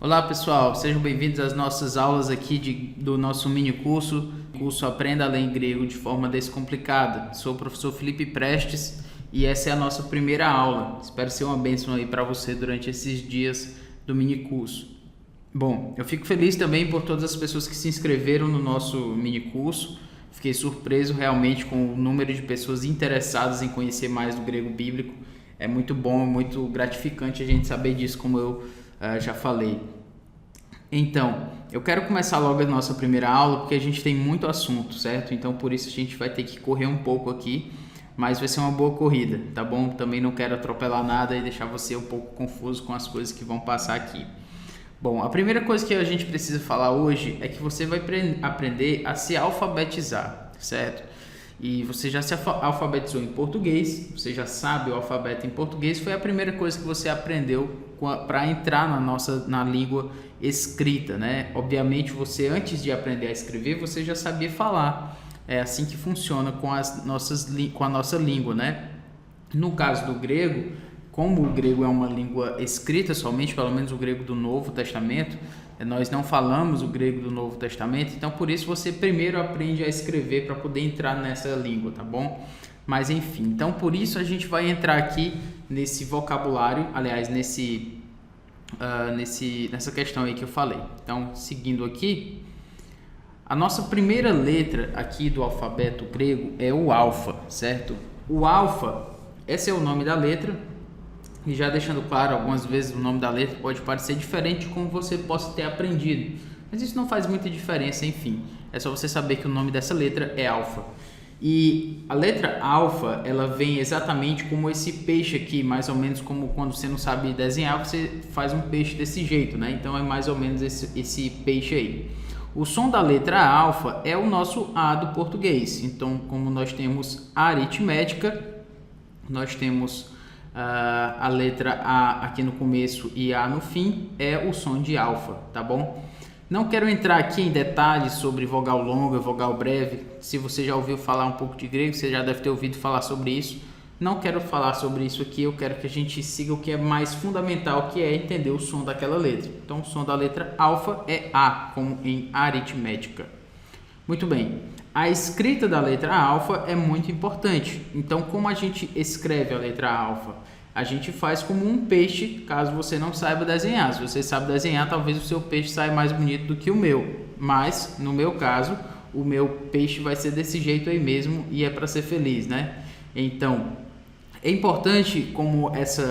Olá pessoal, sejam bem-vindos às nossas aulas aqui do nosso mini curso Aprenda a Ler Grego de Forma Descomplicada. Sou o professor Felipe Prestes e essa é a nossa primeira aula. Espero ser uma bênção aí para você durante esses dias do mini curso. Bom, eu fico feliz também por todas as pessoas que se inscreveram no nosso mini curso. Fiquei surpreso realmente com o número de pessoas interessadas em conhecer mais do grego bíblico. É muito bom, muito gratificante a gente saber disso, como eu já falei. Então, eu quero começar logo a nossa primeira aula, porque a gente tem muito assunto, certo? Então, por isso a gente vai ter que correr um pouco aqui, mas vai ser uma boa corrida, tá bom? Também não quero atropelar nada e deixar você um pouco confuso com as coisas que vão passar aqui. Bom, a primeira coisa que a gente precisa falar hoje é que você vai aprender a se alfabetizar, certo? E você já se alfabetizou em português, você já sabe o alfabeto em português, foi a primeira coisa que você aprendeu para entrar na língua escrita, né? Obviamente, você antes de aprender a escrever, você já sabia falar. É assim que funciona com a nossa língua, né? No caso do grego, como o grego é uma língua escrita somente, pelo menos o grego do Novo Testamento, nós não falamos o grego do Novo Testamento, então por isso você primeiro aprende a escrever para poder entrar nessa língua, tá bom? Mas enfim, então por isso a gente vai entrar aqui nesse vocabulário, aliás, nessa questão aí que eu falei. Então, seguindo aqui, a nossa primeira letra aqui do alfabeto grego é o alfa, certo? O alfa, esse é o nome da letra. E já deixando claro, algumas vezes o nome da letra pode parecer diferente de como você possa ter aprendido. Mas isso não faz muita diferença, enfim. É só você saber que o nome dessa letra é alfa. E a letra alfa, ela vem exatamente como esse peixe aqui, mais ou menos como quando você não sabe desenhar, você faz um peixe desse jeito, né? Então é mais ou menos esse peixe aí. O som da letra alfa é o nosso A do português. Então, como nós temos aritmética, nós temos a letra A aqui no começo e A no fim, é o som de alfa, tá bom? Não quero entrar aqui em detalhes sobre vogal longa, vogal breve. Se você já ouviu falar um pouco de grego, você já deve ter ouvido falar sobre isso. Não quero falar sobre isso aqui, eu quero que a gente siga o que é mais fundamental, que é entender o som daquela letra. Então, o som da letra alfa é A, como em aritmética. Muito bem. A escrita da letra alfa é muito importante. Então, como a gente escreve a letra alfa? A gente faz como um peixe, caso você não saiba desenhar. Se você sabe desenhar, talvez o seu peixe saia mais bonito do que o meu. Mas, no meu caso, o meu peixe vai ser desse jeito aí mesmo e é para ser feliz, né? Então, é importante como esse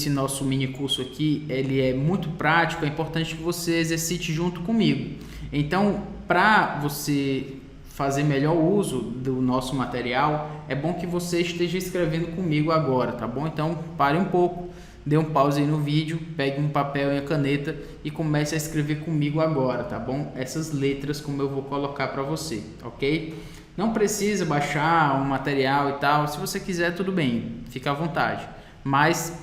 nosso mini curso aqui, ele é muito prático, é importante que você exercite junto comigo. Então, para você fazer melhor uso do nosso material, é bom que você esteja escrevendo comigo agora, tá bom? Então, pare um pouco, dê um pause aí no vídeo, pegue um papel e a caneta e comece a escrever comigo agora, tá bom? Essas letras como eu vou colocar para você, ok? Não precisa baixar um material e tal, se você quiser tudo bem, fica à vontade. Mas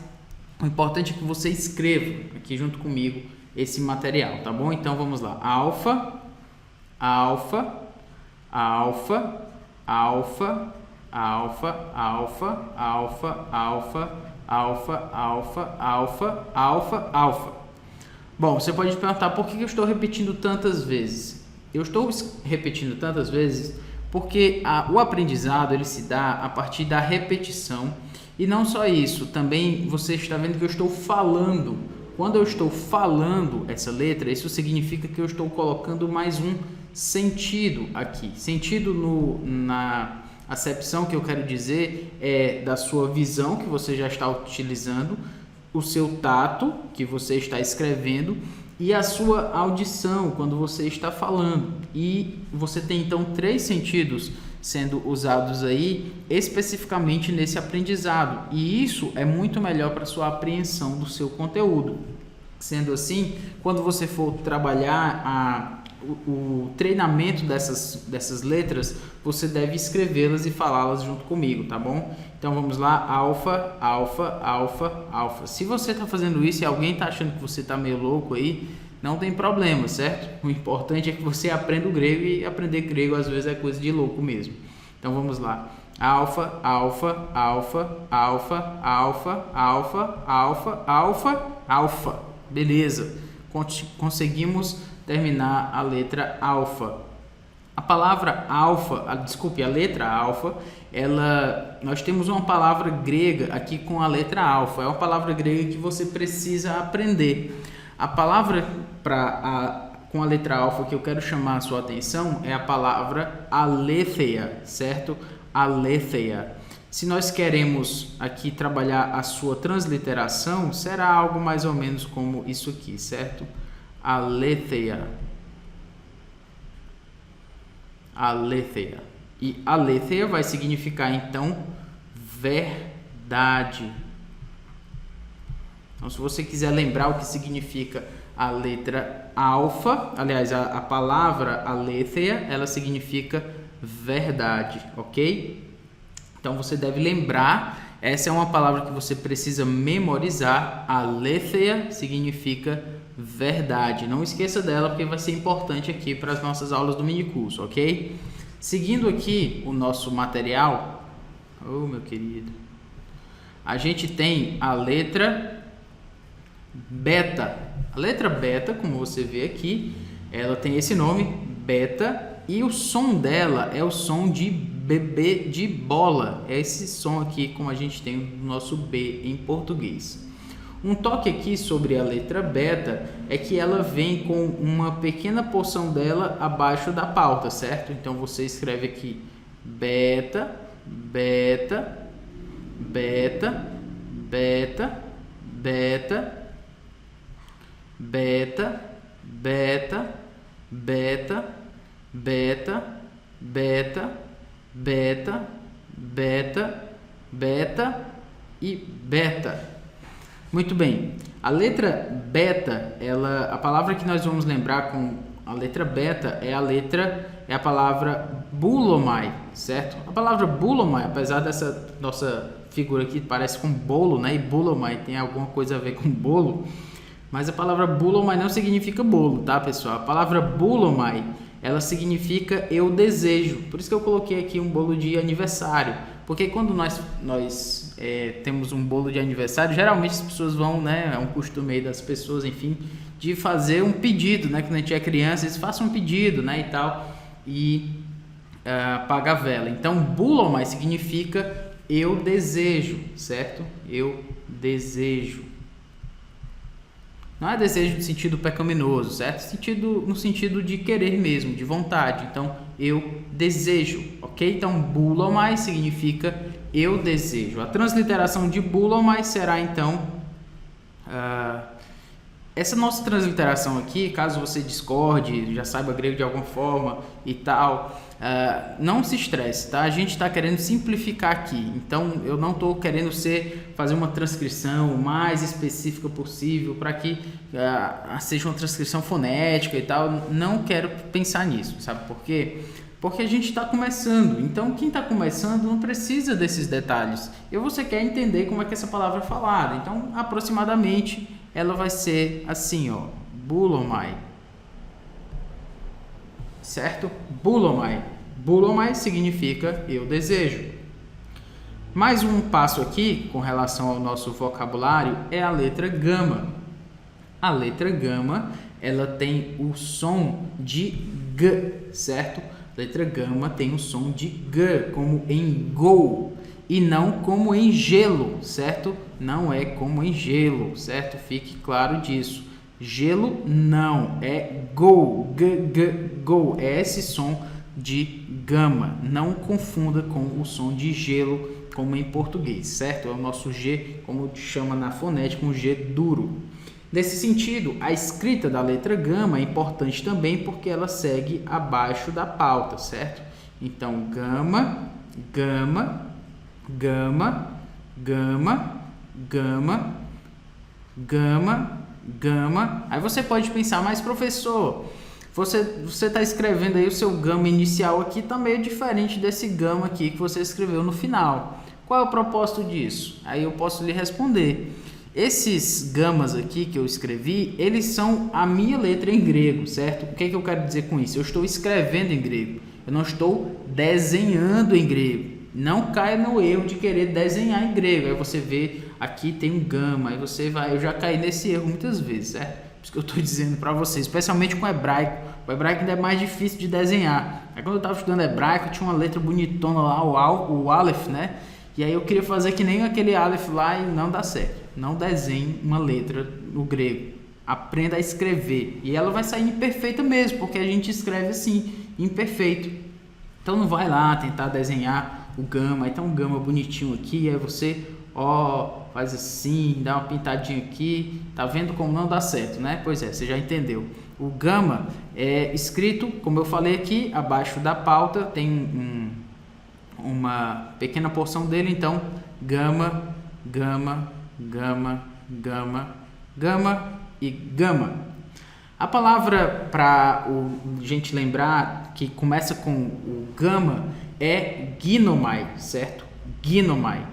o importante é que você escreva aqui junto comigo esse material, tá bom? Então vamos lá. Alfa, alfa, alfa, alfa, alfa, alfa, alfa, alfa, alfa, alfa, alfa, alfa, alfa. Bom, você pode perguntar por que eu estou repetindo tantas vezes. Eu estou repetindo tantas vezes porque o aprendizado ele se dá a partir da repetição. E não só isso, também você está vendo que eu estou falando. Quando eu estou falando essa letra, isso significa que eu estou colocando mais um sentido aqui. Sentido na acepção que eu quero dizer é da sua visão que você já está utilizando, o seu tato que você está escrevendo e a sua audição quando você está falando. E você tem então 3 sentidos sendo usados aí especificamente nesse aprendizado, e isso é muito melhor para a sua apreensão do seu conteúdo. Sendo assim, quando você for trabalhar o treinamento dessas letras, você deve escrevê-las e falá-las junto comigo, tá bom? Então vamos lá, alfa, alfa, alfa, alfa. Se você está fazendo isso e alguém está achando que você está meio louco aí, não tem problema, certo? O importante é que você aprenda o grego, e aprender grego às vezes é coisa de louco mesmo. Então vamos lá. Alfa, alfa, alfa, alfa, alfa, alfa, alfa, alfa, alfa. Beleza, conseguimos terminar a letra alfa. A palavra alfa, desculpe, a letra alfa, nós temos uma palavra grega aqui com a letra alfa. É uma palavra grega que você precisa aprender. A palavra com a letra alfa que eu quero chamar a sua atenção é a palavra aletheia, certo? Aletheia. Se nós queremos aqui trabalhar a sua transliteração, será algo mais ou menos como isso aqui, certo? Aletheia. Aletheia. E aletheia vai significar, então, verdade. Então, se você quiser lembrar o que significa a letra alfa, aliás, a palavra aletheia, ela significa verdade, ok? Então, você deve lembrar, essa é uma palavra que você precisa memorizar. Aletheia significa verdade. Não esqueça dela, porque vai ser importante aqui para as nossas aulas do minicurso, ok? Seguindo aqui o nosso material, meu querido, a gente tem a letra beta. A letra beta, como você vê aqui, ela tem esse nome, beta, e o som dela é o som de bebê de bola. É esse som aqui, como a gente tem no nosso B em português. Um toque aqui sobre a letra beta é que ela vem com uma pequena porção dela abaixo da pauta, certo? Então você escreve aqui beta, beta, beta, beta, beta, beta, beta, beta, beta, beta, beta, beta, beta e beta. Muito bem, a letra beta, a palavra que nós vamos lembrar com a letra beta é a palavra boulomai, certo? A palavra boulomai, apesar dessa nossa figura aqui parece com bolo, né? E boulomai tem alguma coisa a ver com bolo, mas a palavra boulomai não significa bolo, tá, pessoal? A palavra boulomai, ela significa eu desejo. Por isso que eu coloquei aqui um bolo de aniversário. Porque quando nós temos um bolo de aniversário, geralmente as pessoas vão, né? É um costume aí das pessoas, enfim, de fazer um pedido, né? Quando a gente é criança, eles façam um pedido, né? E tal, e apaga a vela. Então, boulomai significa eu desejo, certo? Eu desejo. Não é desejo no sentido pecaminoso, certo? No sentido de querer mesmo, de vontade. Então, eu desejo, ok? Então, boulomai significa eu desejo. A transliteração de boulomai será, então, essa nossa transliteração aqui, caso você discorde, já saiba grego de alguma forma e tal, não se estresse, tá? A gente está querendo simplificar aqui, então eu não estou querendo fazer uma transcrição o mais específica possível para que seja uma transcrição fonética e tal. Não quero pensar nisso, sabe por quê? Porque a gente está começando, então quem está começando não precisa desses detalhes. E você quer entender como é que essa palavra é falada, então aproximadamente ela vai ser assim, ó, boulomai, certo? Boulomai. Boulomai significa eu desejo. Mais um passo aqui com relação ao nosso vocabulário é a letra gama. A letra gama, ela tem o som de G, certo? A letra gama tem o som de G, como em go, e não como em gelo, certo? Não é como em gelo, certo? Fique claro disso. Gelo não, é go, go, é esse som de gama. Não confunda com o som de gelo, como em português, certo? É o nosso G, como chama na fonética, um G duro. Nesse sentido, a escrita da letra gama é importante também porque ela segue abaixo da pauta, certo? Então, gama, gama, gama, gama, gama, gama, gama. Aí você pode pensar, mas professor, você está escrevendo aí o seu gama inicial aqui, está meio diferente desse gama aqui que você escreveu no final. Qual é o propósito disso? Aí eu posso lhe responder. Esses gamas aqui que eu escrevi, eles são a minha letra em grego, certo? O que é que eu quero dizer com isso? Eu estou escrevendo em grego, eu não estou desenhando em grego. Não caia no erro de querer desenhar em grego. Aí você vê, aqui tem um gama, aí você vai... Eu já caí nesse erro muitas vezes, certo? Por isso que eu estou dizendo para vocês, especialmente com o hebraico. O hebraico ainda é mais difícil de desenhar. Aí quando eu estava estudando hebraico, tinha uma letra bonitona lá, o Aleph, né? E aí eu queria fazer que nem aquele Aleph lá e não dá certo. Não desenhe uma letra no grego. Aprenda a escrever. E ela vai sair imperfeita mesmo, porque a gente escreve assim, imperfeito. Então não vai lá tentar desenhar o gama. Aí tá um gama bonitinho aqui, aí você, faz assim, dá uma pintadinha aqui. Tá vendo como não dá certo, né? Pois é, você já entendeu. O gama é escrito, como eu falei aqui, abaixo da pauta, tem uma pequena porção dele, então gama, gama, gama, gama, gama e gama. A palavra para a gente lembrar que começa com o gama é ginomai, certo? Ginomai.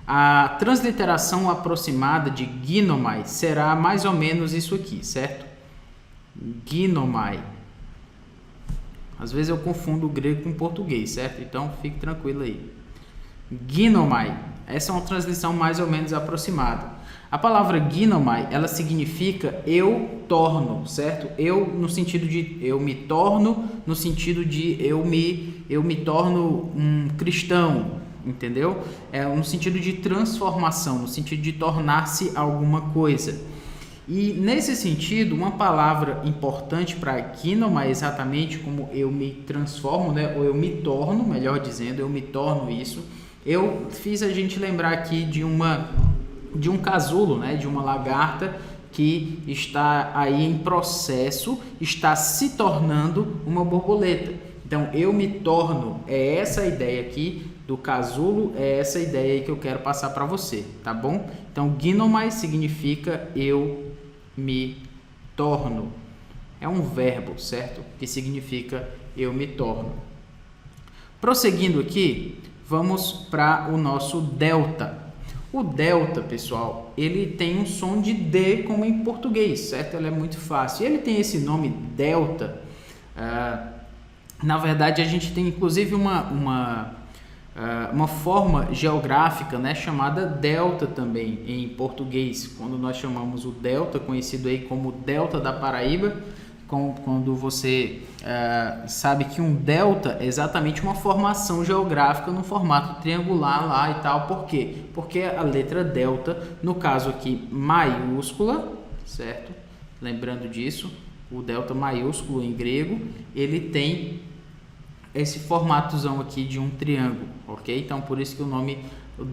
A transliteração aproximada de ginomai será mais ou menos isso aqui, certo? Ginomai. Às vezes eu confundo o grego com o português, certo? Então fique tranquilo aí. Ginomai. Essa é uma transição mais ou menos aproximada. A palavra ginomai, ela significa eu torno, certo? Eu no sentido de eu me torno, no sentido de eu me torno um cristão, entendeu? É no sentido de transformação, no sentido de tornar-se alguma coisa. E nesse sentido, uma palavra importante para ginomai é exatamente como eu me transformo, né? Ou eu me torno, melhor dizendo, eu me torno isso. Eu fiz a gente lembrar aqui de um casulo, né? De uma lagarta que está aí em processo, está se tornando uma borboleta. Então, eu me torno, é essa a ideia aqui do casulo, é essa a ideia aí que eu quero passar para você, tá bom? Então, ginomai significa eu me torno. É um verbo, certo? Que significa eu me torno. Prosseguindo aqui, vamos para o nosso delta. O delta, pessoal, ele tem um som de D como em português, certo? Ele é muito fácil. Ele tem esse nome delta. Na verdade, a gente tem inclusive uma forma geográfica, né, chamada delta também em português, quando nós chamamos o delta, conhecido aí como delta da Paraíba, quando você sabe que um delta é exatamente uma formação geográfica no formato triangular lá e tal. Por quê? Porque a letra delta, no caso aqui maiúscula, certo? Lembrando disso, o delta maiúsculo em grego, ele tem esse formatozão aqui de um triângulo, ok? Então, por isso que o nome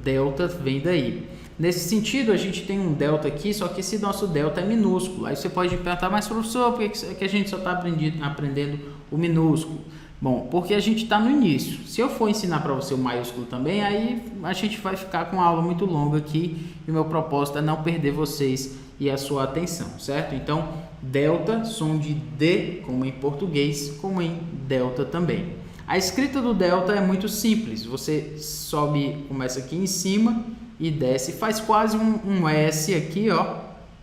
delta vem daí. Nesse sentido, a gente tem um delta aqui, só que esse nosso delta é minúsculo. Aí você pode perguntar, mas professor, por que a gente só está aprendendo o minúsculo? Bom, porque a gente está no início. Se eu for ensinar para você o maiúsculo também, aí a gente vai ficar com uma aula muito longa aqui e o meu propósito é não perder vocês e a sua atenção, certo? Então, delta, som de D, como em português, como em delta também. A escrita do delta é muito simples. Você sobe, começa aqui em cima e desce, faz quase um S aqui, ó,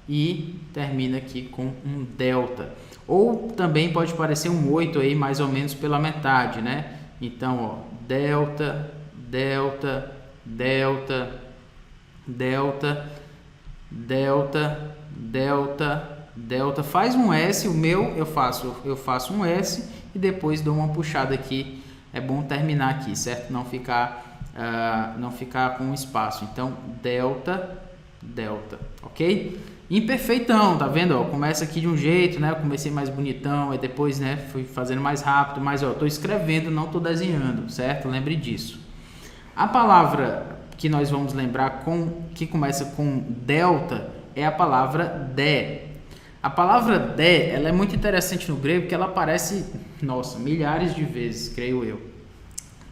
e termina aqui com um delta. Ou também pode parecer um 8 aí, mais ou menos pela metade, né? Então, ó, delta, delta, delta, delta, delta, delta, delta. Faz um S, o meu eu faço um S e depois dou uma puxada aqui. É bom terminar aqui, certo? Não ficar com espaço. Então, delta, delta, ok? Imperfeitão, tá vendo? Ó, começa aqui de um jeito, né? Eu comecei mais bonitão, aí depois, né, fui fazendo mais rápido, mas ó, tô escrevendo, não tô desenhando, certo? Lembre disso. A palavra que nós vamos lembrar que começa com delta é a palavra dé. A palavra dé, ela é muito interessante no grego porque ela aparece, nossa, milhares de vezes, creio eu.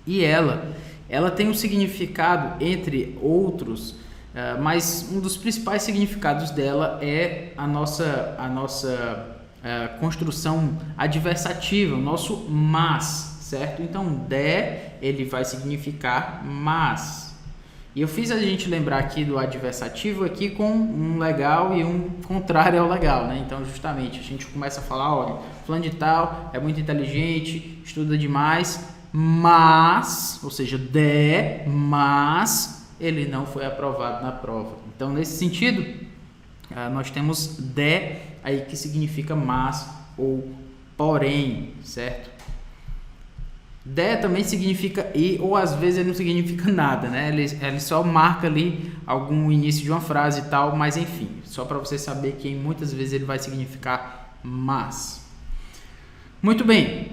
E ela tem um significado, entre outros, mas um dos principais significados dela é a nossa construção adversativa, o nosso mas, certo? Então, dé, ele vai significar mas. E eu fiz a gente lembrar aqui do adversativo aqui com um legal e um contrário ao legal, né? Então, justamente, a gente começa a falar, olha, fulano de tal é muito inteligente, estuda demais, mas, ou seja, mas ele não foi aprovado na prova. Então, nesse sentido, nós temos aí que significa mas ou porém, certo? Também significa e, ou às vezes ele não significa nada, né? Ele só marca ali algum início de uma frase e tal, mas enfim, só para você saber que muitas vezes ele vai significar mas. Muito bem,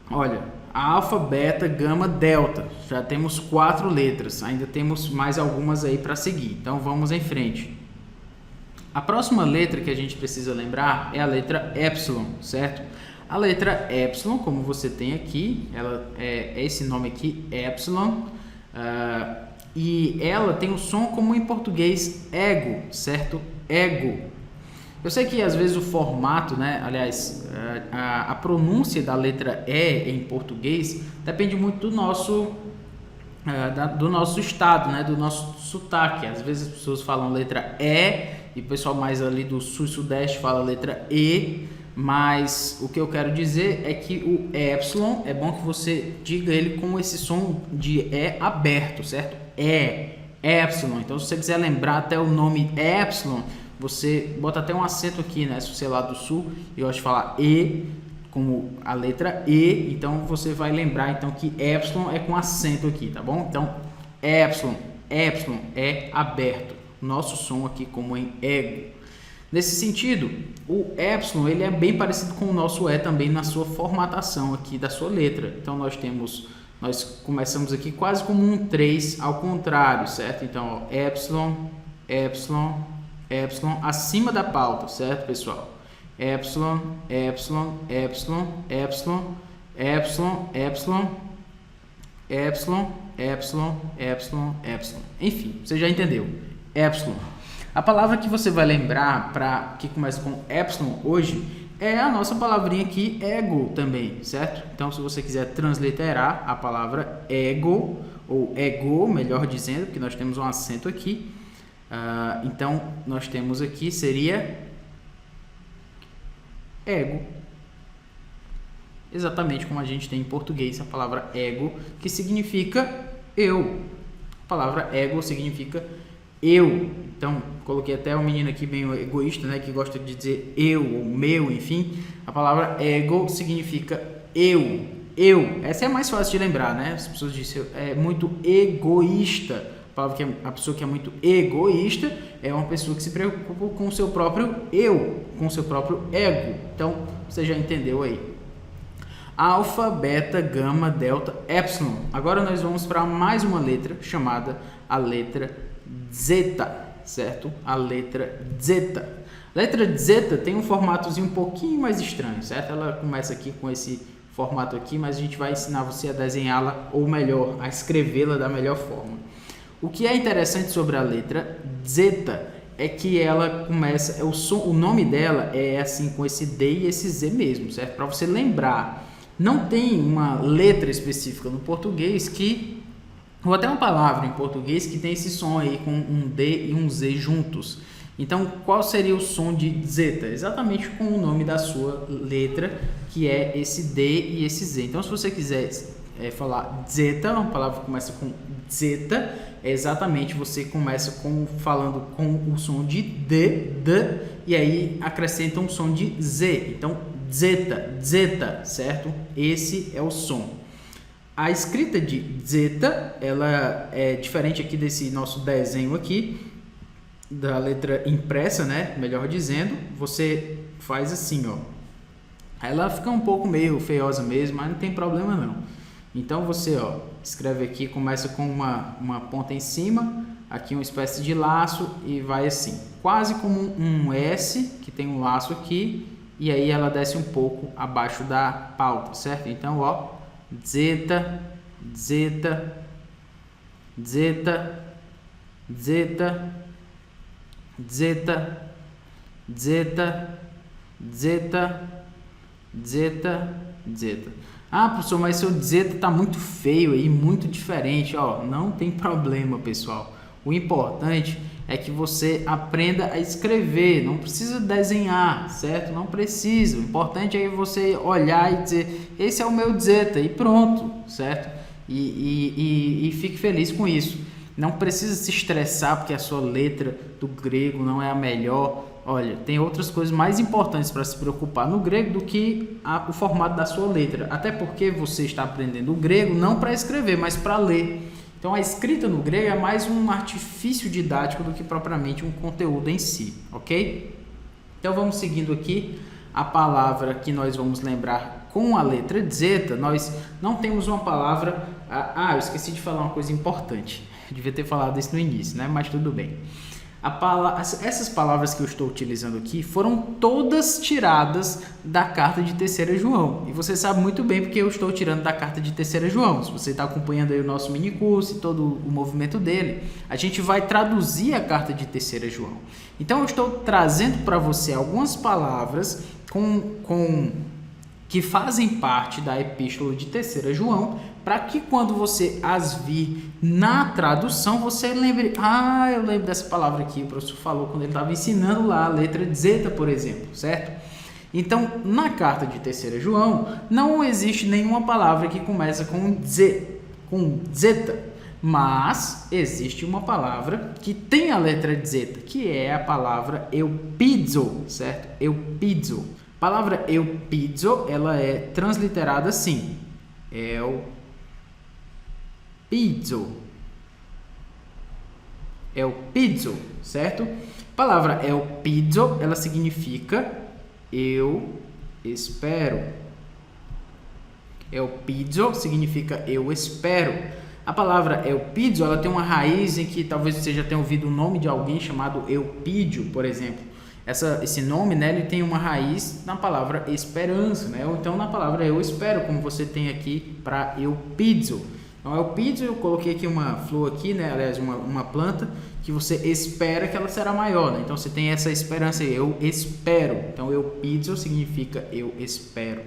olha, alfa, beta, gama, delta, já temos 4 letras, ainda temos mais algumas aí para seguir, então vamos em frente. A próxima letra que a gente precisa lembrar é a letra epsilon, certo? A letra epsilon, como você tem aqui, ela é esse nome aqui, epsilon, e ela tem o som como em português ego, certo? Ego. Eu sei que às vezes o formato, né, aliás, a pronúncia da letra E em português depende muito do nosso estado, né, do nosso sotaque. Às vezes as pessoas falam letra E e o pessoal mais ali do sul e sudeste fala letra E, mas o que eu quero dizer é que o epsilon é bom que você diga ele com esse som de E aberto, certo? Epsilon. Então, se você quiser lembrar até o nome epsilon, você bota até um acento aqui, né? Se você é lá do sul, eu gosto de falar E como a letra E, então você vai lembrar então que epsilon é com acento aqui, tá bom? Então, epsilon é aberto. Nosso som aqui como em ego. Nesse sentido, o epsilon ele é bem parecido com o nosso E também na sua formatação aqui da sua letra. Então nós começamos aqui quase como um 3 ao contrário, certo? Então, ó, epsilon acima da pauta, certo, pessoal? Epsilon. Enfim, você já entendeu. Epsilon. A palavra que você vai lembrar que começa com epsilon hoje é a nossa palavrinha aqui, ego também, certo? Então, se você quiser transliterar a palavra ego, ou ego, melhor dizendo, porque nós temos um acento aqui. Então, nós temos aqui, seria ego. Exatamente como a gente tem em português a palavra ego, que significa eu. A palavra ego significa eu. Então, coloquei até um menino aqui bem egoísta, né, que gosta de dizer eu ou meu, enfim. A palavra ego significa eu. Essa é a mais fácil de lembrar, né? As pessoas dizem é muito egoísta. A pessoa que é muito egoísta é uma pessoa que se preocupa com o seu próprio eu, com o seu próprio ego. Então, você já entendeu aí. Alfa, beta, gama, delta, epsilon. Agora nós vamos para mais uma letra chamada a letra zeta, certo? A letra zeta. A letra zeta tem um formatozinho um pouquinho mais estranho, certo? Ela começa aqui com esse formato aqui, mas a gente vai ensinar você a desenhá-la, ou melhor, a escrevê-la da melhor forma. O que é interessante sobre a letra zeta é que ela começa, o nome dela é assim com esse D e esse Z mesmo, certo? Para você lembrar, não tem uma letra específica no português ou até uma palavra em português que tem esse som aí com um D e um Z juntos. Então, qual seria o som de zeta? Exatamente com o nome da sua letra, que é esse D e esse Z. Então, se você quiser falar zeta, uma palavra que começa com zeta, é exatamente você começa falando com o som de D, e aí acrescenta um som de Z. Então, zeta, certo? Esse é o som. A escrita de zeta, ela é diferente aqui desse nosso desenho aqui, da letra impressa, né? Melhor dizendo, você faz assim, ó. Ela fica um pouco meio feiosa mesmo, mas não tem problema não. Então você, ó, escreve aqui, começa com uma ponta em cima, aqui uma espécie de laço e vai assim, quase como um S, que tem um laço aqui, e aí ela desce um pouco abaixo da pauta, certo? Então, ó, zeta, Ah, professor, mas seu zeta tá muito feio aí, muito diferente, ó. Não tem problema, pessoal. O importante é que você aprenda a escrever, não precisa desenhar, certo? Não precisa, o importante é você olhar e dizer, esse é o meu dzeta, e pronto, certo? E fique feliz com isso. Não precisa se estressar porque a sua letra do grego não é a melhor. Olha, tem outras coisas mais importantes para se preocupar no grego do que o formato da sua letra. Até porque você está aprendendo o grego não para escrever, mas para ler. Então a escrita no grego é mais um artifício didático do que propriamente um conteúdo em si, ok? Então vamos seguindo aqui. A palavra que nós vamos lembrar com a letra dzeta, nós não temos uma palavra... eu esqueci de falar uma coisa importante. Eu devia ter falado isso no início, né? Mas tudo bem. Essas palavras que eu estou utilizando aqui foram todas tiradas da carta de 3ª João. E você sabe muito bem porque eu estou tirando da carta de 3ª João. Se você está acompanhando aí o nosso mini curso e todo o movimento dele, a gente vai traduzir a carta de 3ª João. Então eu estou trazendo para você algumas palavras que fazem parte da epístola de 3ª João, para que quando você as vir na tradução, você lembre, eu lembro dessa palavra aqui, o professor falou quando ele estava ensinando lá a letra dzeta, por exemplo, certo? Então, na carta de 3ª João, não existe nenhuma palavra que começa com dzeta, mas existe uma palavra que tem a letra dzeta, que é a palavra eupidzo, certo? Eupidzo. A palavra eupidzo, ela é transliterada assim, Eupidzo, certo? A palavra eupidzo, ela significa eu espero. Eupidzo significa eu espero. A palavra eupidzo, ela tem uma raiz em que talvez você já tenha ouvido o nome de alguém chamado Eupídio, por exemplo. Esse nome, né, ele tem uma raiz na palavra esperança, né? Ou então na palavra eu espero, como você tem aqui para eupidzo. Então, eupidzo, eu coloquei aqui uma flor aqui, né? Aliás, uma planta que você espera que ela será maior, né? Então, você tem essa esperança aí, eu espero. Então, eupidzo significa eu espero.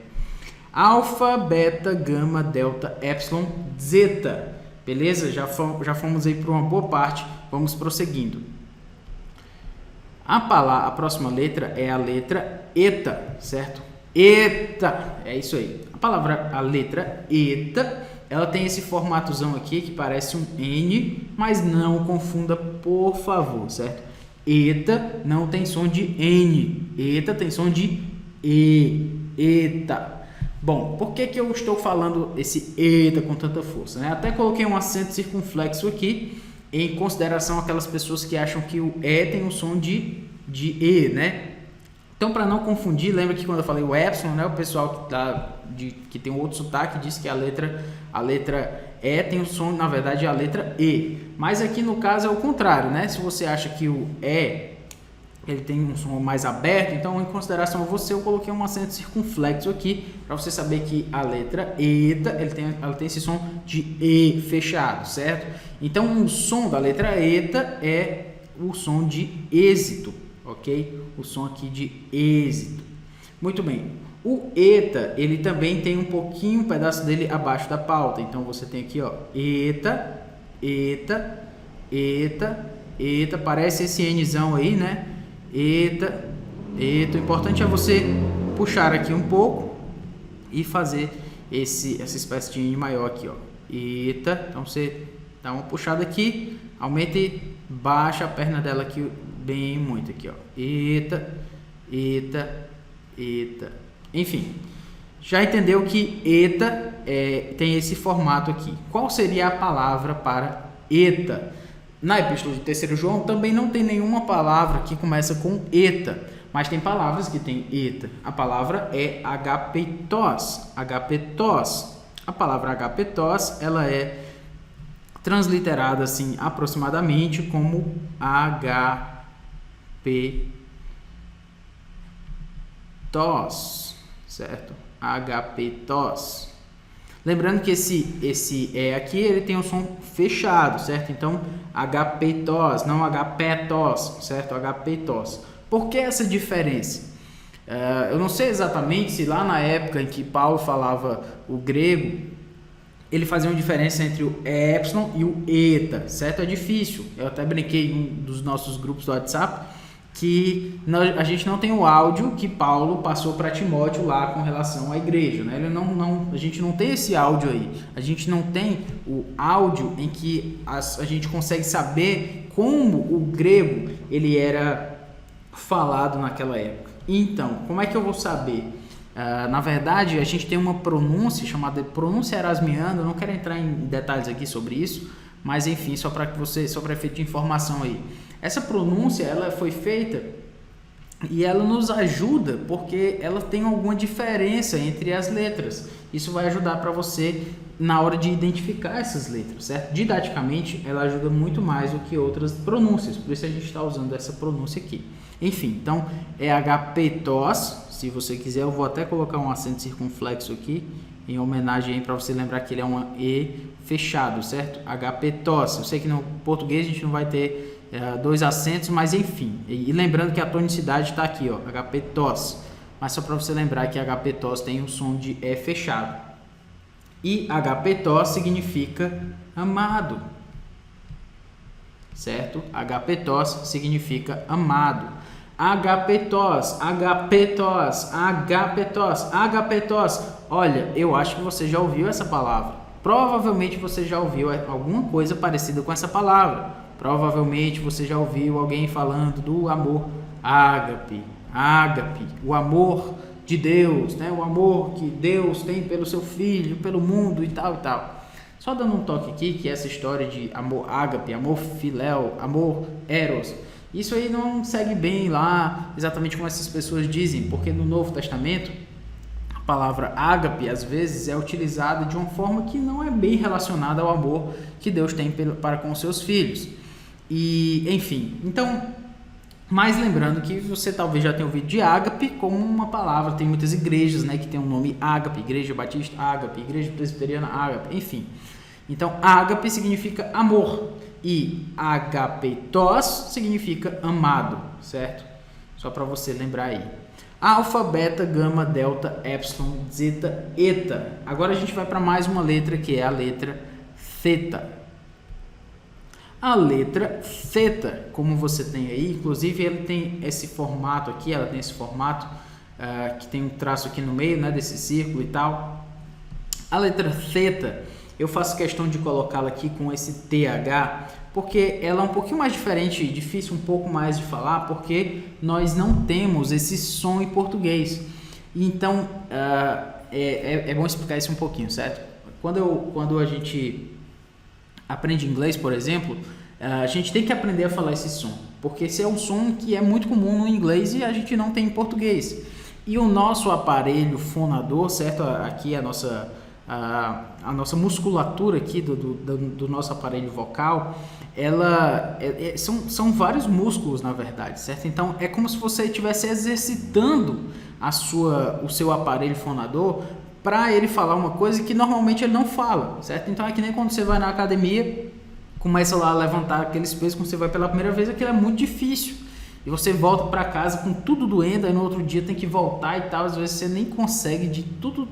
Alfa, beta, gama, delta, epsilon, zeta. Beleza? Já fomos aí para uma boa parte. Vamos prosseguindo. A próxima letra é a letra eta, certo? Eta, é isso aí. A letra eta, ela tem esse formatozão aqui que parece um N, mas não confunda, por favor, certo? Eta não tem som de N, eta tem som de E, eta. Bom, por que eu estou falando esse eta com tanta força, né? Até coloquei um acento circunflexo aqui, em consideração aquelas pessoas que acham que o E tem um som de E, né? Então, para não confundir, lembra que quando eu falei o epsilon, né, o pessoal que tem um outro sotaque disse que a letra E tem um som, na verdade, a letra E. Mas aqui no caso é o contrário, né? Se você acha que o E ele tem um som mais aberto, então em consideração a você eu coloquei um acento circunflexo aqui para você saber que a letra eta ela tem esse som de E fechado, certo? Então o som da letra eta é o som de êxito, ok? O som aqui de êxito. Muito bem. O eta, ele também tem um pedaço dele abaixo da pauta. Então você tem aqui, ó, eta, eta, eta, eta, parece esse Nzão aí, né? Eta, eta. O importante é você puxar aqui um pouco e fazer essa espécie de N maior aqui, ó. Eta. Então você dá uma puxada aqui, aumenta e baixa a perna dela aqui bem muito aqui, ó. Eta, eta, eta. Enfim, já entendeu que eta tem esse formato aqui. Qual seria a palavra para eta? Na epístola de 3º João também não tem nenhuma palavra que começa com eta, mas tem palavras que tem eta. A palavra é agapetos, agapetos. A palavra agapetos, ela é transliterada assim aproximadamente como agapetos, certo? Agapetos. Lembrando que esse E aqui, ele tem um som fechado, certo? Então, agapetos, não agapetos, certo? Agapetos. Por que essa diferença? Eu não sei exatamente se lá na época em que Paulo falava o grego, ele fazia uma diferença entre o epsilon e o eta, certo? É difícil. Eu até brinquei em um dos nossos grupos do WhatsApp que a gente não tem o áudio que Paulo passou para Timóteo lá com relação à igreja, né? A gente não tem esse áudio aí. A gente não tem o áudio em que a gente consegue saber como o grego ele era falado naquela época. Então, como é que eu vou saber? Na verdade, a gente tem uma pronúncia chamada pronúncia erasmiana. Eu não quero entrar em detalhes aqui sobre isso, mas enfim, só para efeito de informação aí. Essa pronúncia ela foi feita e ela nos ajuda porque ela tem alguma diferença entre as letras. Isso vai ajudar para você na hora de identificar essas letras, certo? Didaticamente, ela ajuda muito mais do que outras pronúncias, por isso a gente está usando essa pronúncia aqui. Enfim, então é agapetos. Se você quiser, eu vou até colocar um acento circunflexo aqui, em homenagem para você lembrar que ele é um E fechado, certo? Agapetos. Eu sei que no português a gente não vai ter dois acentos, mas enfim. E lembrando que a tonicidade está aqui, ó, agapetos. Mas só para você lembrar que agapetos tem um som de E fechado. E agapetos significa amado, certo? Agapetos significa amado. Agapetos, agapetos, agapetos, agapetos. Olha, eu acho que você já ouviu essa palavra. Provavelmente você já ouviu alguma coisa parecida com essa palavra. Provavelmente você já ouviu alguém falando do amor ágape, ágape, o amor de Deus, né? O amor que Deus tem pelo seu filho, pelo mundo e tal e tal. Só dando um toque aqui, que essa história de amor ágape, amor filéu, amor eros, isso aí não segue bem lá exatamente como essas pessoas dizem, porque no Novo Testamento a palavra ágape às vezes é utilizada de uma forma que não é bem relacionada ao amor que Deus tem para com os seus filhos. E enfim, então, mas lembrando que você talvez já tenha ouvido de ágape como uma palavra, tem muitas igrejas, né, que tem o nome ágape, igreja batista ágape, igreja presbiteriana ágape, enfim. Então, ágape significa amor e agapetos significa amado, certo? Só para você lembrar aí. Alfa, beta, gama, delta, epsilon, zeta, eta. Agora a gente vai para mais uma letra que é a letra θ. A letra θ, como você tem aí, inclusive ele tem esse formato aqui, ela tem esse formato que tem um traço aqui no meio, né, desse círculo e tal. A letra θ, eu faço questão de colocá-la aqui com esse TH, porque ela é um pouquinho mais diferente, difícil um pouco mais de falar, porque nós não temos esse som em português. Então, é bom explicar isso um pouquinho, certo? Quando a gente aprende inglês, por exemplo, a gente tem que aprender a falar esse som, porque esse é um som que é muito comum no inglês e a gente não tem em português. E o nosso aparelho fonador, certo? Aqui a nossa musculatura aqui do nosso aparelho vocal, ela são vários músculos, na verdade, certo? Então é como se você estivesse exercitando o seu aparelho fonador para ele falar uma coisa que normalmente ele não fala, certo? Então é que nem quando você vai na academia, começa lá a levantar aqueles pesos, quando você vai pela primeira vez, aquilo é muito difícil. E você volta para casa com tudo doendo, aí no outro dia tem que voltar e tal, às vezes você nem consegue de toda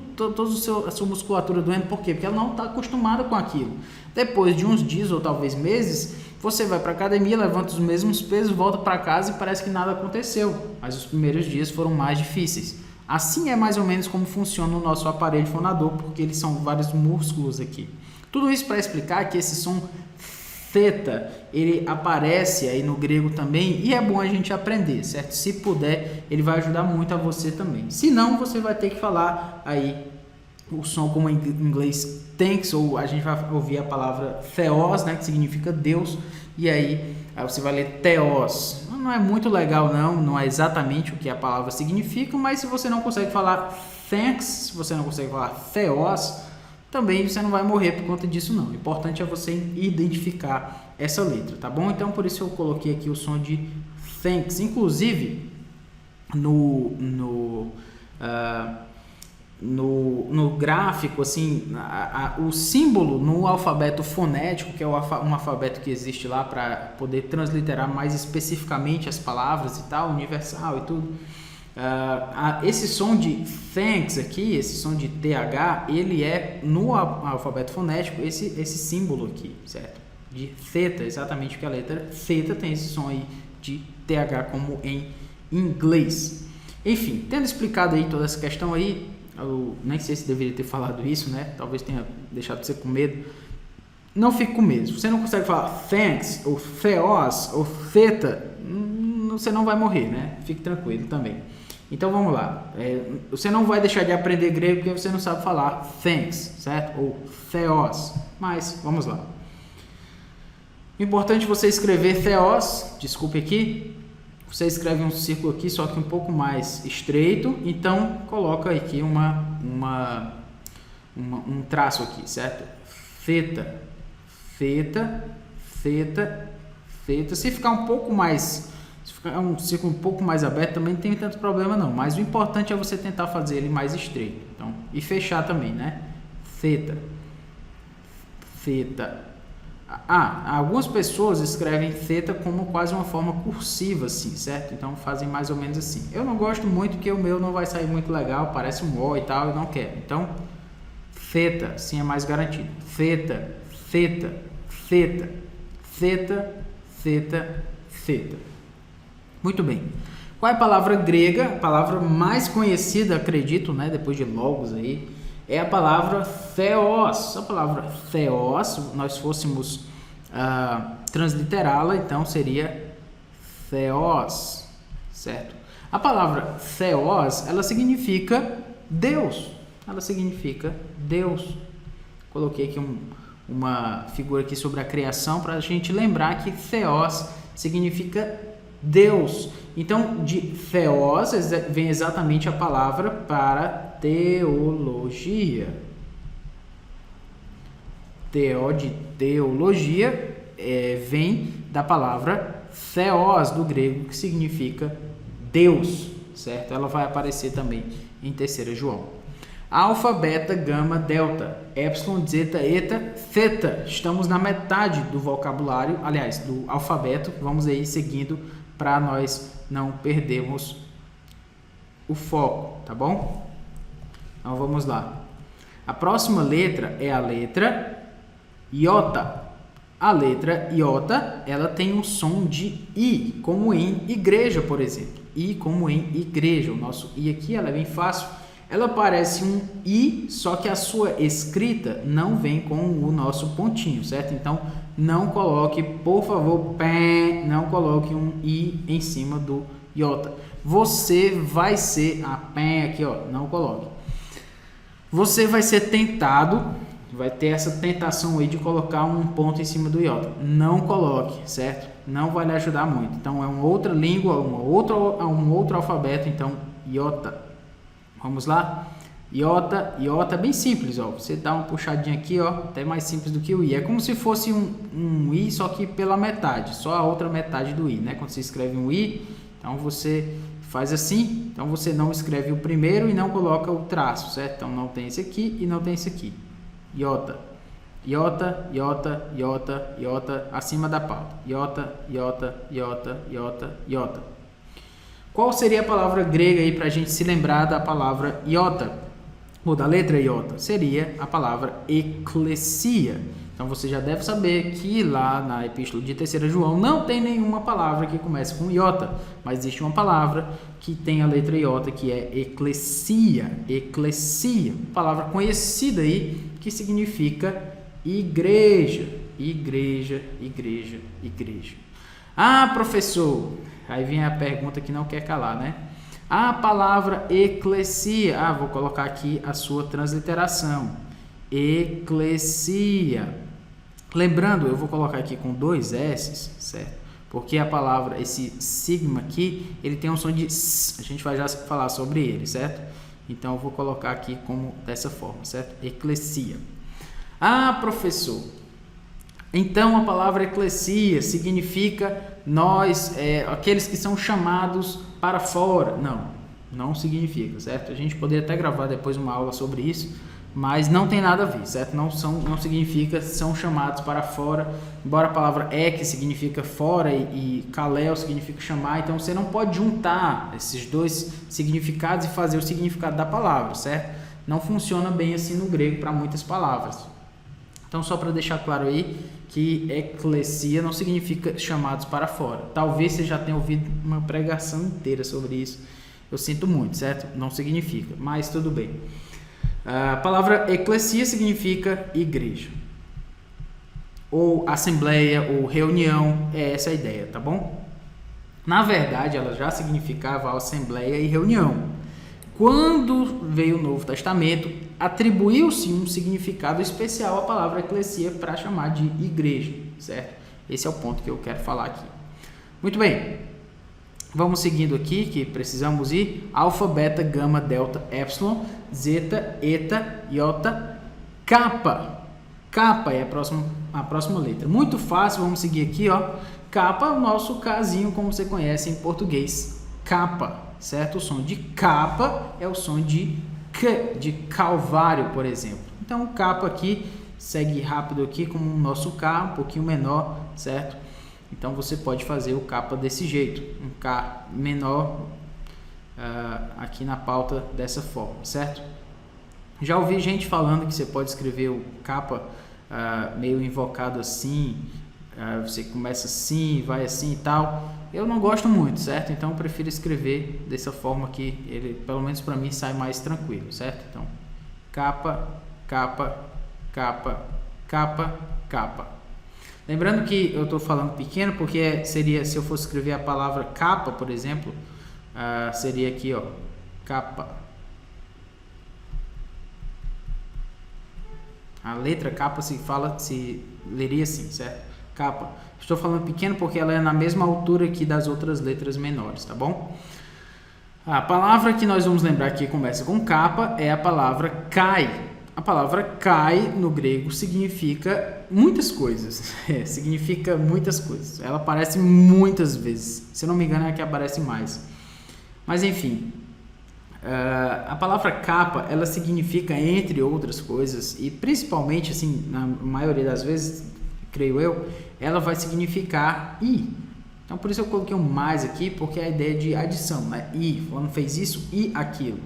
a sua musculatura doendo. Por quê? Porque ela não está acostumada com aquilo. Depois de uns dias ou talvez meses, você vai para a academia, levanta os mesmos pesos, volta para casa e parece que nada aconteceu. Mas os primeiros dias foram mais difíceis. Assim é mais ou menos como funciona o nosso aparelho fonador, porque eles são vários músculos aqui. Tudo isso para explicar que esse som θ, ele aparece aí no grego também e é bom a gente aprender, certo? Se puder, ele vai ajudar muito a você também. Se não, você vai ter que falar aí o som como em inglês thanks, ou a gente vai ouvir a palavra theos, né, que significa Deus, e aí você vai ler theos. Não é muito legal não é exatamente o que a palavra significa, mas se você não consegue falar thanks, se você não consegue falar theos, também você não vai morrer por conta disso não. O importante é você identificar essa letra, tá bom? Então por isso eu coloquei aqui o som de thanks. Inclusive no gráfico, assim, o símbolo no alfabeto fonético, que é um alfabeto que existe lá para poder transliterar mais especificamente as palavras e tal, universal e tudo, Esse som de thanks aqui, esse som de TH, ele é no alfabeto fonético esse símbolo aqui, certo? De θ, exatamente porque a letra θ tem esse som aí de TH como em inglês. Enfim, tendo explicado aí toda essa questão aí, eu nem sei se deveria ter falado isso, né? Talvez tenha deixado você com medo. Não fique com medo. Se você não consegue falar thanks, ou theos, ou theta, você não vai morrer, né? Fique tranquilo também. Então vamos lá. Você não vai deixar de aprender grego porque você não sabe falar thanks, certo? Ou theos. Mas vamos lá. Importante você escrever theos, desculpe aqui. Você escreve um círculo aqui, só que um pouco mais estreito. Então coloca aqui um traço aqui, certo? Theta, theta, theta, theta. Se ficar um pouco mais, se ficar um círculo um pouco mais aberto, também não tem tanto problema não. Mas o importante é você tentar fazer ele mais estreito. Então, e fechar também, né? Theta, theta. Algumas pessoas escrevem θ como quase uma forma cursiva, assim, certo? Então fazem mais ou menos assim. Eu não gosto muito porque o meu não vai sair muito legal, parece um O e tal, eu não quero. Então, θ, sim, é mais garantido. Θ, θ, θ, θ, θ, θ. Muito bem. Qual é a palavra grega? A palavra mais conhecida, acredito, né? Depois de logos aí, é a palavra theos. A palavra theos, se nós fôssemos transliterá-la, então seria theos, certo? A palavra theos, ela significa Deus. Ela significa Deus. Coloquei aqui uma figura aqui sobre a criação para a gente lembrar que theos significa Deus. Então, de theos vem exatamente a palavra para teologia. De teologia vem da palavra theos do grego, que significa Deus, certo? Ela vai aparecer também em 3ª João. Alfa, beta, gama, delta, epsilon, zeta, eta, theta. Estamos na metade do vocabulário, aliás, do alfabeto. Vamos aí seguindo para nós não perdermos o foco, tá bom? Então vamos lá. A próxima letra é a letra iota. A letra iota, ela tem um som de I, como em igreja, por exemplo. I como em igreja. O nosso I aqui, ela é bem fácil. Ela parece um I, só que a sua escrita não vem com o nosso pontinho, certo? Então, não coloque, por favor, não coloque um I em cima do iota. Você vai ser, aqui, ó, não coloque. Você vai ser tentado, vai ter essa tentação aí de colocar um ponto em cima do iota. Não coloque, certo? Não vai lhe ajudar muito. Então, é uma outra língua, um outro alfabeto, então, iota. Vamos lá? Iota, bem simples, ó. Você dá uma puxadinha aqui, ó, até mais simples do que o I. É como se fosse um I, só que pela metade, só a outra metade do I, né? Quando você escreve um I, então você faz assim, então você não escreve o primeiro e não coloca o traço, certo? Então não tem esse aqui e não tem esse aqui. Iota, iota, iota, iota, iota, acima da pauta. Iota, iota, iota, iota, iota. Qual seria a palavra grega aí para a gente se lembrar da palavra iota, ou da letra iota? Seria a palavra eclesia. Então você já deve saber que lá na epístola de 3ª João não tem nenhuma palavra que comece com iota, mas existe uma palavra que tem a letra iota, que é eclesia. Eclesia, palavra conhecida aí, que significa igreja. Igreja, igreja, igreja. Professor, aí vem a pergunta que não quer calar, né? A palavra eclesia, vou colocar aqui a sua transliteração. Eclesia. Lembrando, eu vou colocar aqui com 2 S, certo? Porque a palavra, esse sigma aqui, ele tem um som de S, a gente vai já falar sobre ele, certo? Então, eu vou colocar aqui como dessa forma, certo? Eclesia. Professor, então a palavra eclesia significa nós, aqueles que são chamados para fora. Não significa, certo? A gente poderia até gravar depois uma aula sobre isso, mas não tem nada a ver, certo? Não significa são chamados para fora, embora a palavra que significa fora e kaleo significa chamar, então você não pode juntar esses dois significados e fazer o significado da palavra, certo? Não funciona bem assim no grego para muitas palavras. Então, só para deixar claro aí que eclesia não significa chamados para fora. Talvez você já tenha ouvido uma pregação inteira sobre isso. Eu sinto muito, certo? Não significa, mas tudo bem. A palavra eclesia significa igreja, ou assembleia, ou reunião, é essa a ideia, tá bom? Na verdade, ela já significava assembleia e reunião. Quando veio o Novo Testamento, atribuiu-se um significado especial à palavra eclesia para chamar de igreja, certo? Esse é o ponto que eu quero falar aqui. Muito bem. Vamos seguindo aqui, que precisamos ir. Alfa, beta, gama, delta, epsilon, zeta, eta, iota, kappa. Kappa é a próxima letra. Muito fácil, vamos seguir aqui, ó. Kappa, o nosso casinho, como você conhece em português. Kappa, certo? O som de kappa é o som de K, de Calvário, por exemplo. Então, o kappa aqui segue rápido aqui como o nosso K, um pouquinho menor, certo? Então, você pode fazer o kappa desse jeito, um K menor aqui na pauta dessa forma, certo? Já ouvi gente falando que você pode escrever o kappa meio invocado assim, você começa assim, vai assim e tal. Eu não gosto muito, certo? Então, eu prefiro escrever dessa forma que ele, pelo menos para mim, sai mais tranquilo, certo? Então, kappa, kappa, kappa, kappa, kappa. Lembrando que eu estou falando pequeno porque seria, se eu fosse escrever a palavra capa, por exemplo, seria aqui, ó, capa. A letra capa se leria assim, certo? Capa. Estou falando pequeno porque ela é na mesma altura que das outras letras menores, tá bom? A palavra que nós vamos lembrar que começa com capa é a palavra kai. A palavra kai no grego significa muitas coisas. Significa muitas coisas. Ela aparece muitas vezes. Se não me engano, é a que aparece mais. Mas enfim, a palavra capa, ela significa, entre outras coisas, e principalmente, assim, na maioria das vezes, creio eu, ela vai significar i. Então, por isso eu coloquei um mais aqui, porque é a ideia de adição, né? I, fulano fez isso e aquilo.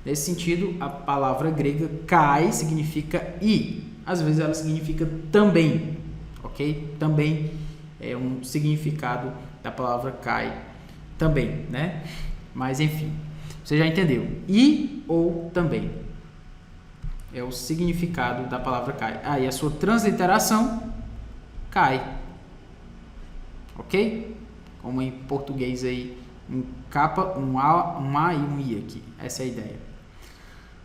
Nesse sentido, a palavra grega kai significa i. Às vezes ela significa também, ok? Também é um significado da palavra kai, também, né? Mas enfim, você já entendeu. I ou também é o significado da palavra kai. E a sua transliteração, cai. Ok? Como em português aí, um capa, um A e um I aqui. Essa é a ideia.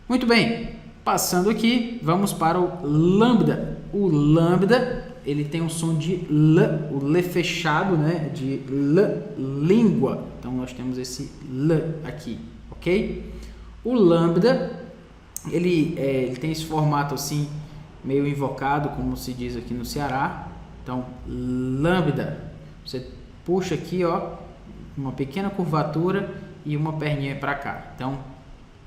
Muito bem, passando aqui, vamos para o lambda. O lambda, ele tem um som de L, o L fechado, né? De L, língua. Então, nós temos esse L aqui, ok? O lambda, ele tem esse formato assim, meio invocado, como se diz aqui no Ceará. Então, lambda. Você puxa aqui, ó, uma pequena curvatura e uma perninha para cá. Então,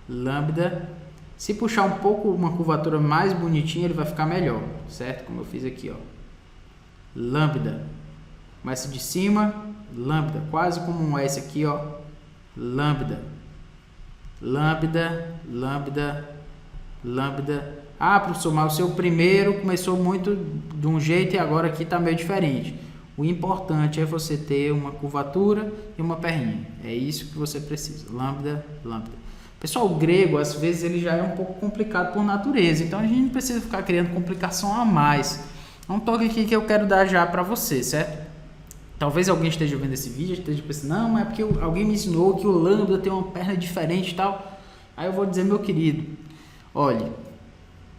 lambda. Se puxar um pouco, uma curvatura mais bonitinha, ele vai ficar melhor, certo? Como eu fiz aqui, ó. Lambda. Começa de cima, lambda. Quase como um S aqui, ó. Lambda. Lambda, lambda, lambda. Professor, mas o seu primeiro começou muito de um jeito e agora aqui está meio diferente. O importante é você ter uma curvatura e uma perninha. É isso que você precisa. Lambda, lambda. Pessoal, o grego, às vezes, ele já é um pouco complicado por natureza. Então, a gente não precisa ficar criando complicação a mais. É um toque aqui que eu quero dar já para você, certo? Talvez alguém esteja vendo esse vídeo e esteja pensando, não, mas é porque alguém me ensinou que o lambda tem uma perna diferente e tal. Aí eu vou dizer, meu querido, olha,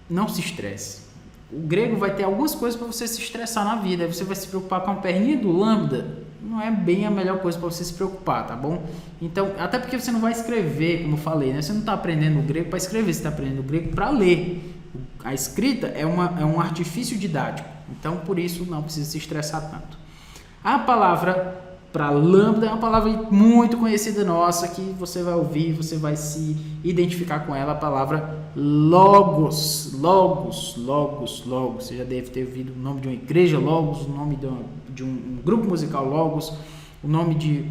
não se estresse. O grego vai ter algumas coisas para você se estressar na vida. Aí você vai se preocupar com a perninha do lambda. Não é bem a melhor coisa para você se preocupar, tá bom? Então, até porque você não vai escrever, como eu falei, né? Você não está aprendendo o grego para escrever, você está aprendendo o grego para ler. A escrita é um artifício didático. Então, por isso, não precisa se estressar tanto. A palavra para lambda é uma palavra muito conhecida nossa, que você vai ouvir, você vai se identificar com ela, a palavra Logos. Você já deve ter ouvido o nome de uma igreja Logos, o nome de um grupo musical Logos, o nome de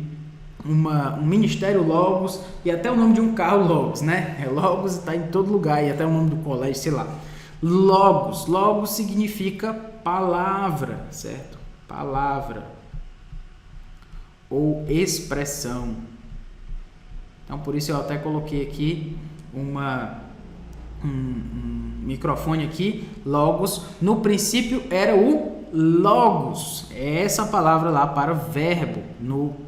um ministério Logos e até o nome de um carro Logos, né? Logos está em todo lugar e até o nome do colégio, sei lá. Logos significa palavra, certo? Palavra ou expressão. Então, por isso eu até coloquei aqui um microfone aqui, Logos. No princípio era o Logos, é essa palavra lá para verbo,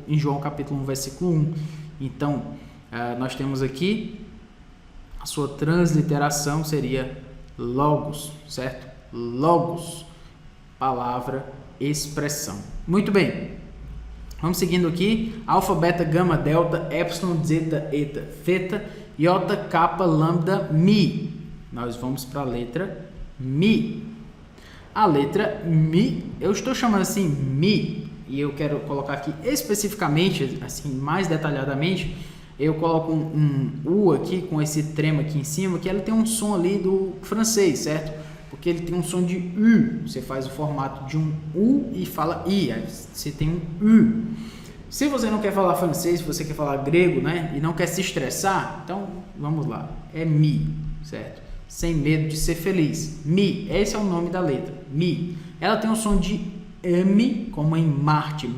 em João capítulo 1, versículo 1. Então, nós temos aqui, a sua transliteração seria Logos, certo? Logos, palavra, expressão. Muito bem, vamos seguindo aqui, alfa, beta, gama, delta, epsilon, zeta, eta, theta, iota, kappa, lambda, mi. Nós vamos para a letra mi. A letra mi, eu estou chamando assim mi, e eu quero colocar aqui especificamente, assim, mais detalhadamente, eu coloco um U aqui, com esse trema aqui em cima, que ela tem um som ali do francês, certo? Porque ele tem um som de U, você faz o formato de um U e fala I, aí você tem um U. Se você não quer falar francês, se você quer falar grego, né, e não quer se estressar, então vamos lá, é mi, certo? Sem medo de ser feliz. Mi, esse é o nome da letra, mi. Ela tem um som de M, como em Marte,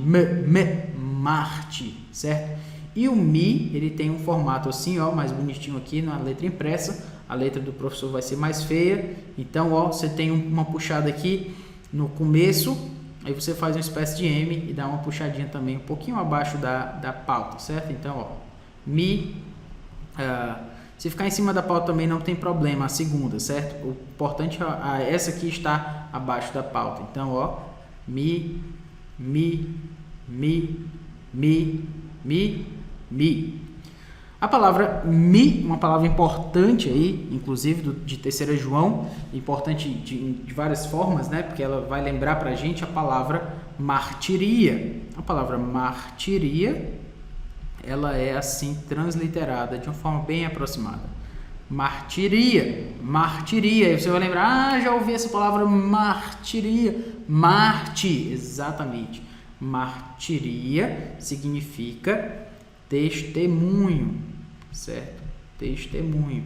Marte, certo? E o mi, ele tem um formato assim, ó, mais bonitinho aqui na letra impressa. A letra do professor vai ser mais feia. Então, ó, você tem uma puxada aqui no começo, aí você faz uma espécie de M e dá uma puxadinha também um pouquinho abaixo da pauta, certo? Então, ó, mi... se ficar em cima da pauta também não tem problema, a segunda, certo? O importante é essa aqui está abaixo da pauta. Então, ó, mi. A palavra mi, uma palavra importante aí, inclusive de Terceira João, importante de várias formas, né? Porque ela vai lembrar pra gente a palavra martiria. A palavra martiria, ela é assim transliterada de uma forma bem aproximada. Martiria. Aí você vai lembrar, já ouvi essa palavra martiria. Marte, exatamente. Martiria significa testemunho, certo? Testemunho.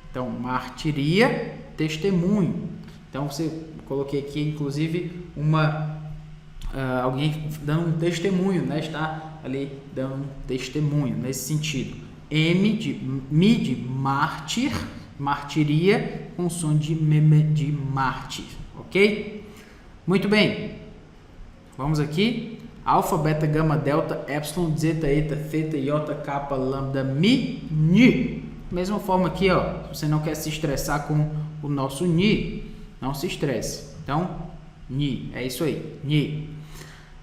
Então, martiria, testemunho. Então, coloquei aqui, inclusive, alguém dando um testemunho, né? Está ali dando um testemunho nesse sentido. Mi de mártir, martiria, com som de mártir, ok? Muito bem, vamos aqui, alfa, beta, gama, delta, epsilon, zeta, eta, theta, iota, kappa, lambda, mi, ni. Mesma forma aqui, ó, se você não quer se estressar com o nosso ni, não se estresse. Então, ni, é isso aí, ni.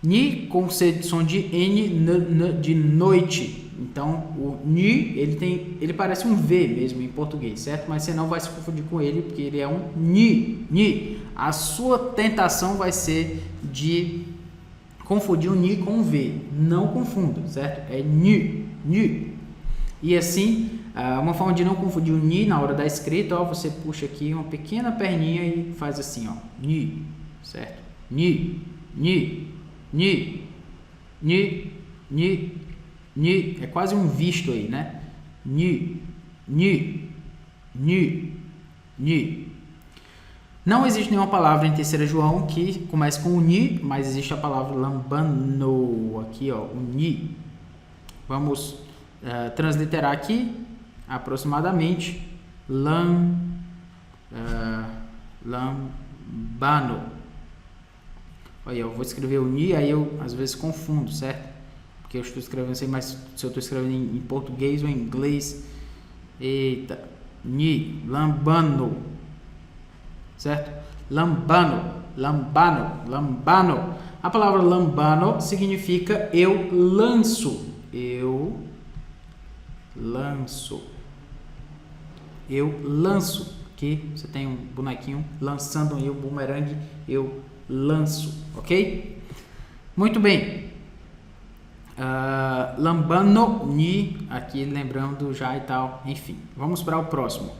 Ni com som de N, de noite. Então, o ni, ele parece um V mesmo em português, certo? Mas você não vai se confundir com ele, porque ele é um ni. A sua tentação vai ser de confundir o ni com um V. Não confunda, certo? É ni. E assim, uma forma de não confundir o ni na hora da escrita, ó, você puxa aqui uma pequena perninha e faz assim, ó, ni, certo? Ni. É quase um visto aí, né? Ni. Não existe nenhuma palavra em Terceira João que comece com o ni, mas existe a palavra lambano aqui, ó, o ni. Vamos transliterar aqui aproximadamente lambano. Olha, eu vou escrever o ni, aí eu às vezes confundo, certo? Porque eu estou escrevendo, não sei mais se eu estou escrevendo em português ou em inglês. Eita, ni, lambano, certo? Lambano. A palavra lambano significa eu lanço. Aqui você tem um bonequinho lançando um bumerangue, eu lanço, ok? Muito bem. Lambano ni, aqui lembrando já e tal, enfim. Vamos para o próximo.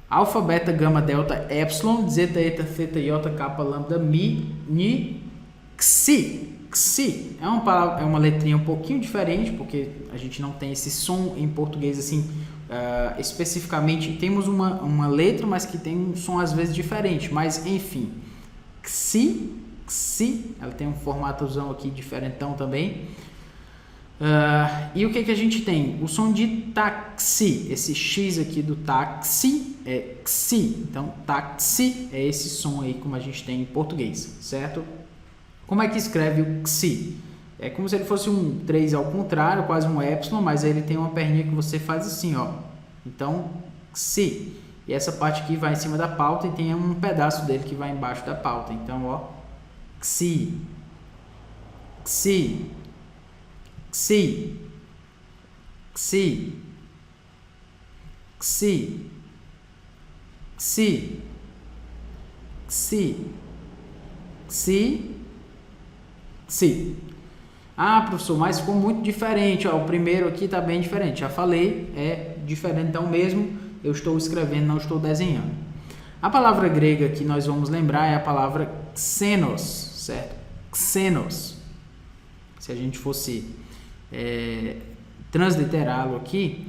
Alfa, beta, gama, delta, epsilon, zeta, eta, theta, iota, kappa, lambda, mi, ni, xi. Xi é uma letrinha um pouquinho diferente, porque a gente não tem esse som em português assim, especificamente. Temos uma letra, mas que tem um som às vezes diferente, mas enfim. Xi, ela tem um formatozão aqui diferentão também. E o que a gente tem? O som de táxi, esse X aqui do táxi é xi, então táxi é esse som aí como a gente tem em português, certo? Como é que escreve o xi? É como se ele fosse um 3 ao contrário, quase um epsilon, mas aí ele tem uma perninha que você faz assim, ó. Então, xi. E essa parte aqui vai em cima da pauta e tem um pedaço dele que vai embaixo da pauta. Então, ó, xi, xi, xi, xi, xi, xi, xi, xi, xi. Ah, professor, mas ficou muito diferente. Ó, o primeiro aqui está bem diferente. Já falei, é diferente então mesmo. Eu estou escrevendo, não estou desenhando. A palavra grega que nós vamos lembrar é a palavra xenos, certo? Xenos. Se a gente fosse transliterá-lo aqui,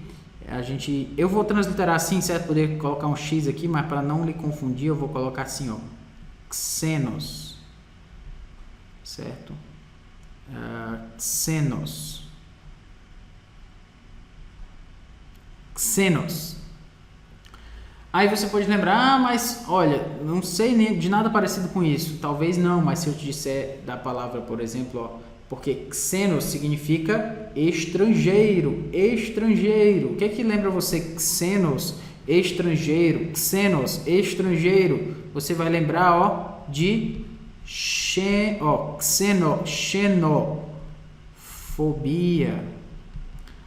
eu vou transliterar assim, certo? Poder colocar um X aqui, mas para não lhe confundir, eu vou colocar assim, ó. Xenos. Certo? Xenos. Xenos. Aí você pode lembrar, mas olha, não sei nem de nada parecido com isso. Talvez não, mas se eu te disser da palavra, por exemplo, ó, porque xenos significa estrangeiro, estrangeiro. O que lembra você? Xenos, estrangeiro, xenos, estrangeiro. Você vai lembrar, ó, de xenofobia.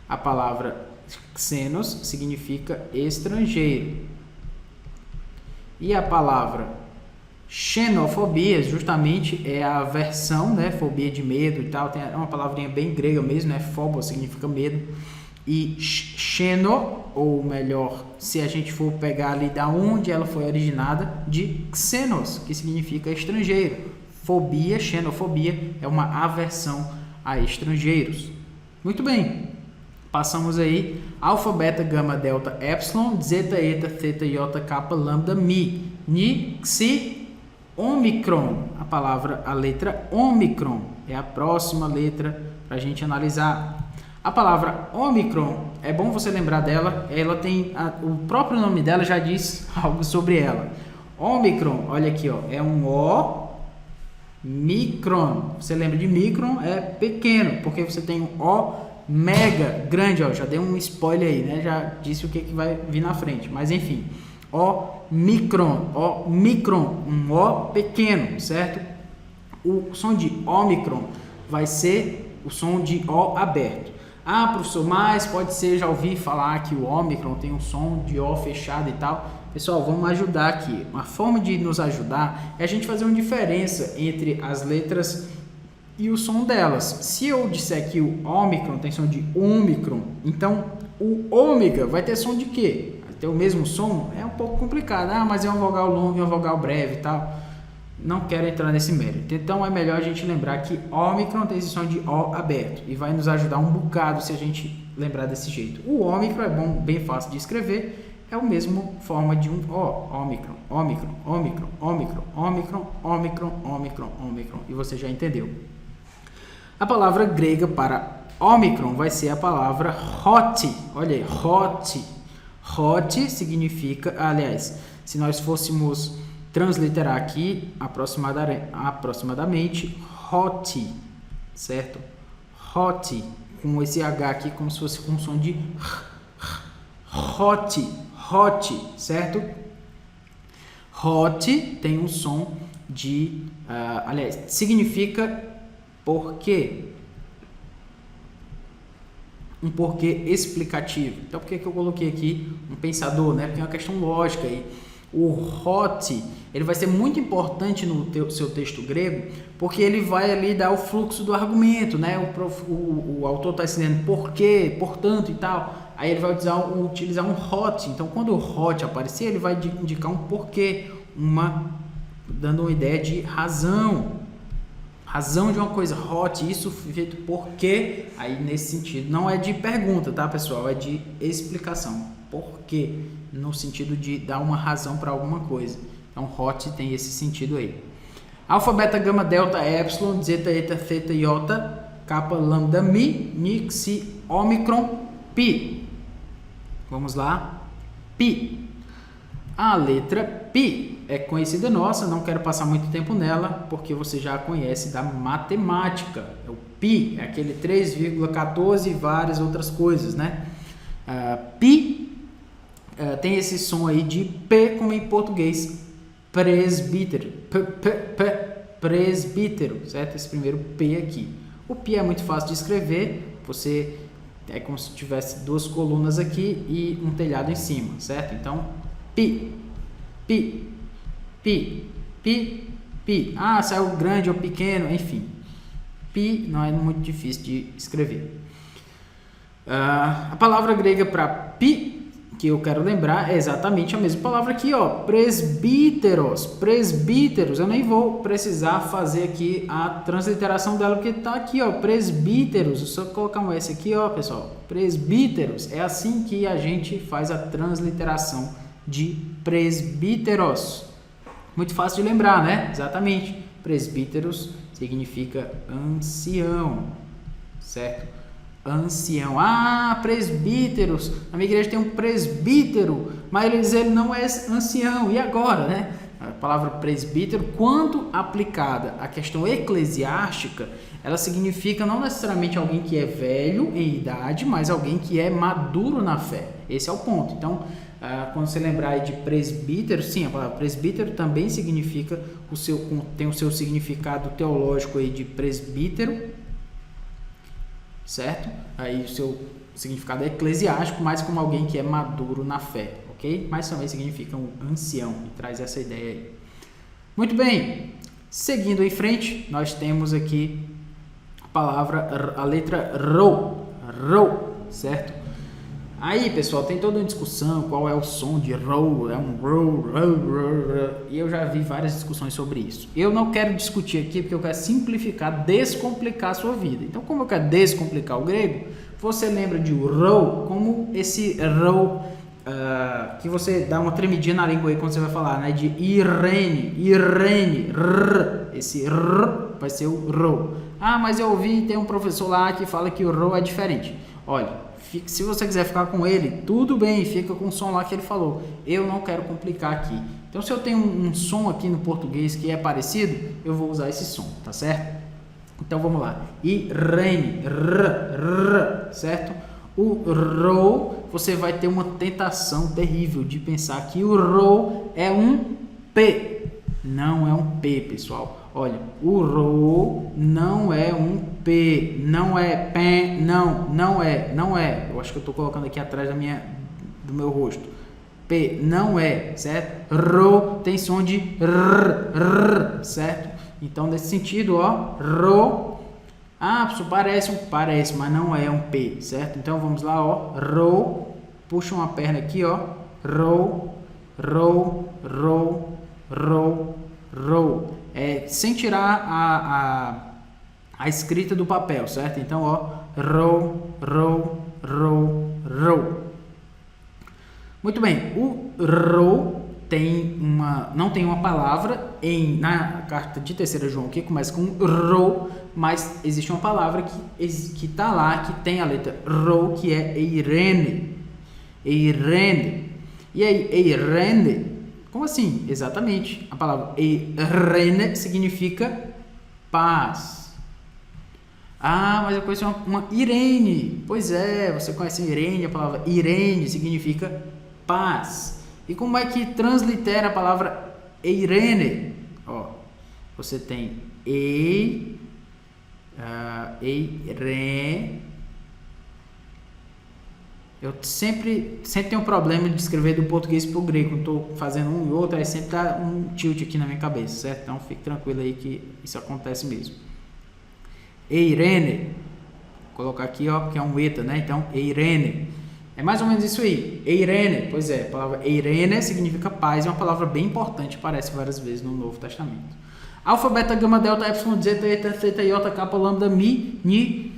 A palavra xenos significa estrangeiro. E a palavra xenofobia justamente é a aversão, né? Fobia de medo e tal. É uma palavrinha bem grega mesmo, né? Phobos significa medo. E xeno, ou melhor, se a gente for pegar ali da onde ela foi originada, de xenos, que significa estrangeiro. Fobia, xenofobia, é uma aversão a estrangeiros. Muito bem, passamos aí alfa, beta, gama, delta, epsilon, zeta, eta, theta, iota, kappa, lambda, mi, ni, xi, ômicron. A letra ômicron é a próxima letra para a gente analisar. A palavra ômicron, é bom você lembrar dela, ela tem o próprio nome dela já diz algo sobre ela. Ômicron, olha aqui, ó, é um O micron. Você lembra de micron? É pequeno, porque você tem um O mega grande, ó, já dei um spoiler aí, né? Já disse o que vai vir na frente, mas enfim, O micron, um O pequeno, certo? O som de ômicron vai ser o som de O aberto. Ah, professor, mas pode ser, já ouvi falar que o ômicron tem um som de O fechado e tal. Pessoal, vamos ajudar aqui. Uma forma de nos ajudar é a gente fazer uma diferença entre as letras e o som delas. Se eu disser que o ômicron tem som de ômicron, então o ômega vai ter som de quê? Vai ter o mesmo som? É um pouco complicado. Ah, mas é uma vogal longa e uma vogal breve e tal. Não quero entrar nesse mérito. Então é melhor a gente lembrar que ômicron tem esse som de O aberto e vai nos ajudar um bocado se a gente lembrar desse jeito. O ômicron é bom, bem fácil de escrever. É a mesma forma de um O, ômicron, ômicron, ômicron, ômicron, ômicron, ômicron, ômicron, ômicron. E você já entendeu. A palavra grega para ômicron vai ser a palavra hoti. Olha aí, hoti. Hoti significa, aliás, se nós fôssemos transliterar aqui aproximadamente, hoti, certo? Hoti, com esse H aqui como se fosse com um som de hoti, hoti, certo? Hoti tem um som de, aliás, significa porquê. Um porquê explicativo. Então, por que eu coloquei aqui um pensador, né? Porque é uma questão lógica aí. O hot, ele vai ser muito importante no seu texto grego, porque ele vai ali dar o fluxo do argumento, né? O autor está ensinando por quê, portanto e tal. Aí ele vai utilizar um hot. Então, quando o hot aparecer, ele vai indicar um porquê, dando uma ideia de razão de uma coisa. Hot, isso feito por quê? Aí nesse sentido, não é de pergunta, tá, pessoal? É de explicação. Por quê? No sentido de dar uma razão para alguma coisa. Então, hot tem esse sentido aí. Alfa, beta, gama, delta, epsilon, zeta, eta, theta, iota, kappa, lambda, mi, xi, ômicron, pi. Vamos lá. Pi. A letra pi é conhecida nossa, não quero passar muito tempo nela, porque você já a conhece da matemática. O pi é aquele 3,14 e várias outras coisas, né? Pi tem esse som aí de P, como em português, presbítero. Presbítero, certo? Esse primeiro P aqui. O pi é muito fácil de escrever, é como se tivesse duas colunas aqui e um telhado em cima, certo? Então, pi, pi, pi, pi, pi. Ah, saiu grande ou pequeno, enfim. Pi não é muito difícil de escrever. A palavra grega para pi, que eu quero lembrar, é exatamente a mesma palavra aqui, ó, presbíteros, presbíteros. Eu nem vou precisar fazer aqui a transliteração dela, porque tá aqui, ó, presbíteros. É só colocar um S aqui, ó, pessoal, presbíteros. É assim que a gente faz a transliteração de presbíteros. Muito fácil de lembrar, né? Exatamente. Presbíteros significa ancião, certo? Ancião. Ah, presbíteros. Na minha igreja tem um presbítero, mas ele não é ancião. E agora, né? A palavra presbítero, quando aplicada à questão eclesiástica, ela significa não necessariamente alguém que é velho em idade, mas alguém que é maduro na fé. Esse é o ponto. Então, quando você lembrar aí de presbítero, sim, a palavra presbítero também significa tem o seu significado teológico aí de presbítero, certo? Aí o seu significado é eclesiástico, mas como alguém que é maduro na fé, ok? Mas também significa um ancião e traz essa ideia aí. Muito bem, seguindo em frente, nós temos aqui a letra rho, certo? Aí, pessoal, tem toda uma discussão qual é o som de rho, é um rho, e eu já vi várias discussões sobre isso. Eu não quero discutir aqui porque eu quero simplificar, descomplicar a sua vida. Então, como eu quero descomplicar o grego, você lembra de rho como esse rho que você dá uma tremidinha na língua aí quando você vai falar, né? De Irene, esse r vai ser o rho. Ah, mas eu ouvi, tem um professor lá que fala que o rho é diferente. Olha, se você quiser ficar com ele, tudo bem, fica com o som lá que ele falou. Eu não quero complicar aqui. Então, se eu tenho um som aqui no português que é parecido, eu vou usar esse som, tá certo? Então, vamos lá. Irene, certo? O rho, você vai ter uma tentação terrível de pensar que o rho é um P. Não é um P, pessoal. Olha, o rho não é um P, não é pé, não é. Eu acho que eu estou colocando aqui atrás do meu rosto. P, não é, certo? Rho tem som de r, certo? Então, nesse sentido, ó, rho. Ah, isso parece, mas não é um P, certo? Então, vamos lá, ó, rho. Puxa uma perna aqui, ó, rho. Sem tirar a escrita do papel, certo? Então, ó, rho. Muito bem, o rho não tem uma palavra na carta de 3 João que começa com rho, mas existe uma palavra que está lá, que tem a letra rho, que é eirene. E aí, eirene, como assim? Exatamente. A palavra eirene significa paz. Ah, mas eu conheço uma Irene. Pois é, você conhece Irene, a palavra Irene significa paz. E como é que translitera a palavra Eirene? Ó, você tem eire, Eu sempre tenho um problema de escrever do português para o grego. Quando estou fazendo um e outro, aí sempre dá um tilt aqui na minha cabeça, certo? Então fique tranquilo aí que isso acontece mesmo. Eirene, vou colocar aqui, ó, porque é um eta, né? Então, Eirene. É mais ou menos isso aí. Eirene, pois é, a palavra Eirene significa paz, é uma palavra bem importante, aparece várias vezes no Novo Testamento. Alfa, beta, gama, delta, epsilon, zeta, eta, theta, iota, kappa, lambda, mi, ni,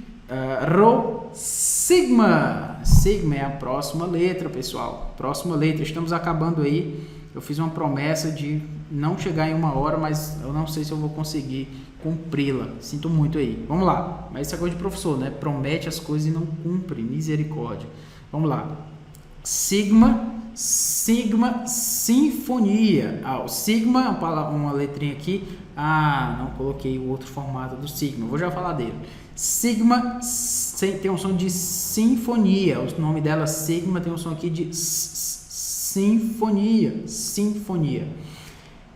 rho, sigma. Sigma é a próxima letra, pessoal. Próxima letra. Estamos acabando aí. Eu fiz uma promessa de não chegar em 1 hora, mas eu não sei se eu vou conseguir cumpri-la. Sinto muito aí. Vamos lá. Mas isso é coisa de professor, né? Promete as coisas e não cumpre. Misericórdia. Vamos lá. Sigma, sigma, sinfonia. O sigma é uma letrinha aqui. Não coloquei o outro formato do sigma. Vou já falar dele. Sigma tem um som de sinfonia. O nome dela, sigma, tem um som aqui de sinfonia. Sinfonia.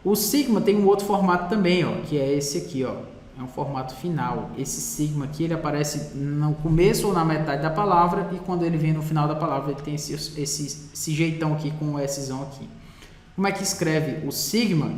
O sigma tem um outro formato também, ó, que é esse aqui, ó. É um formato final. Esse sigma aqui, ele aparece no começo ou na metade da palavra, e quando ele vem no final da palavra, ele tem esse jeitão aqui com o Szão aqui. Como é que escreve o sigma?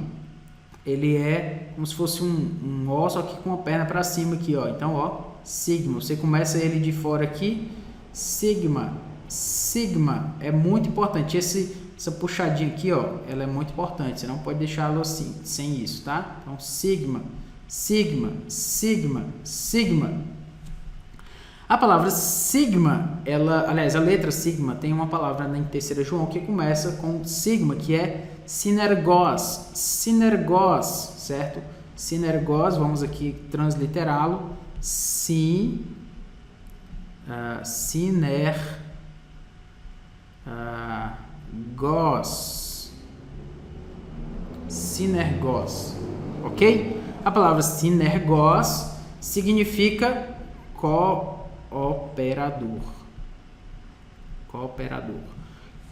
Ele é como se fosse um O, só que com a perna para cima aqui, ó. Então, ó, sigma. Você começa ele de fora aqui, sigma. Sigma é muito importante. Essa puxadinha aqui, ó, ela é muito importante. Você não pode deixá-lo assim, sem isso, tá? Então, sigma, sigma, sigma, sigma. A palavra sigma, aliás, a letra sigma tem uma palavra em 3ª João que começa com sigma, que é sinergos. Sinergos, certo? Sinergos, vamos aqui transliterá-lo. Sinergos. Sinergos, ok? A palavra sinergos significa cooperador. Cooperador.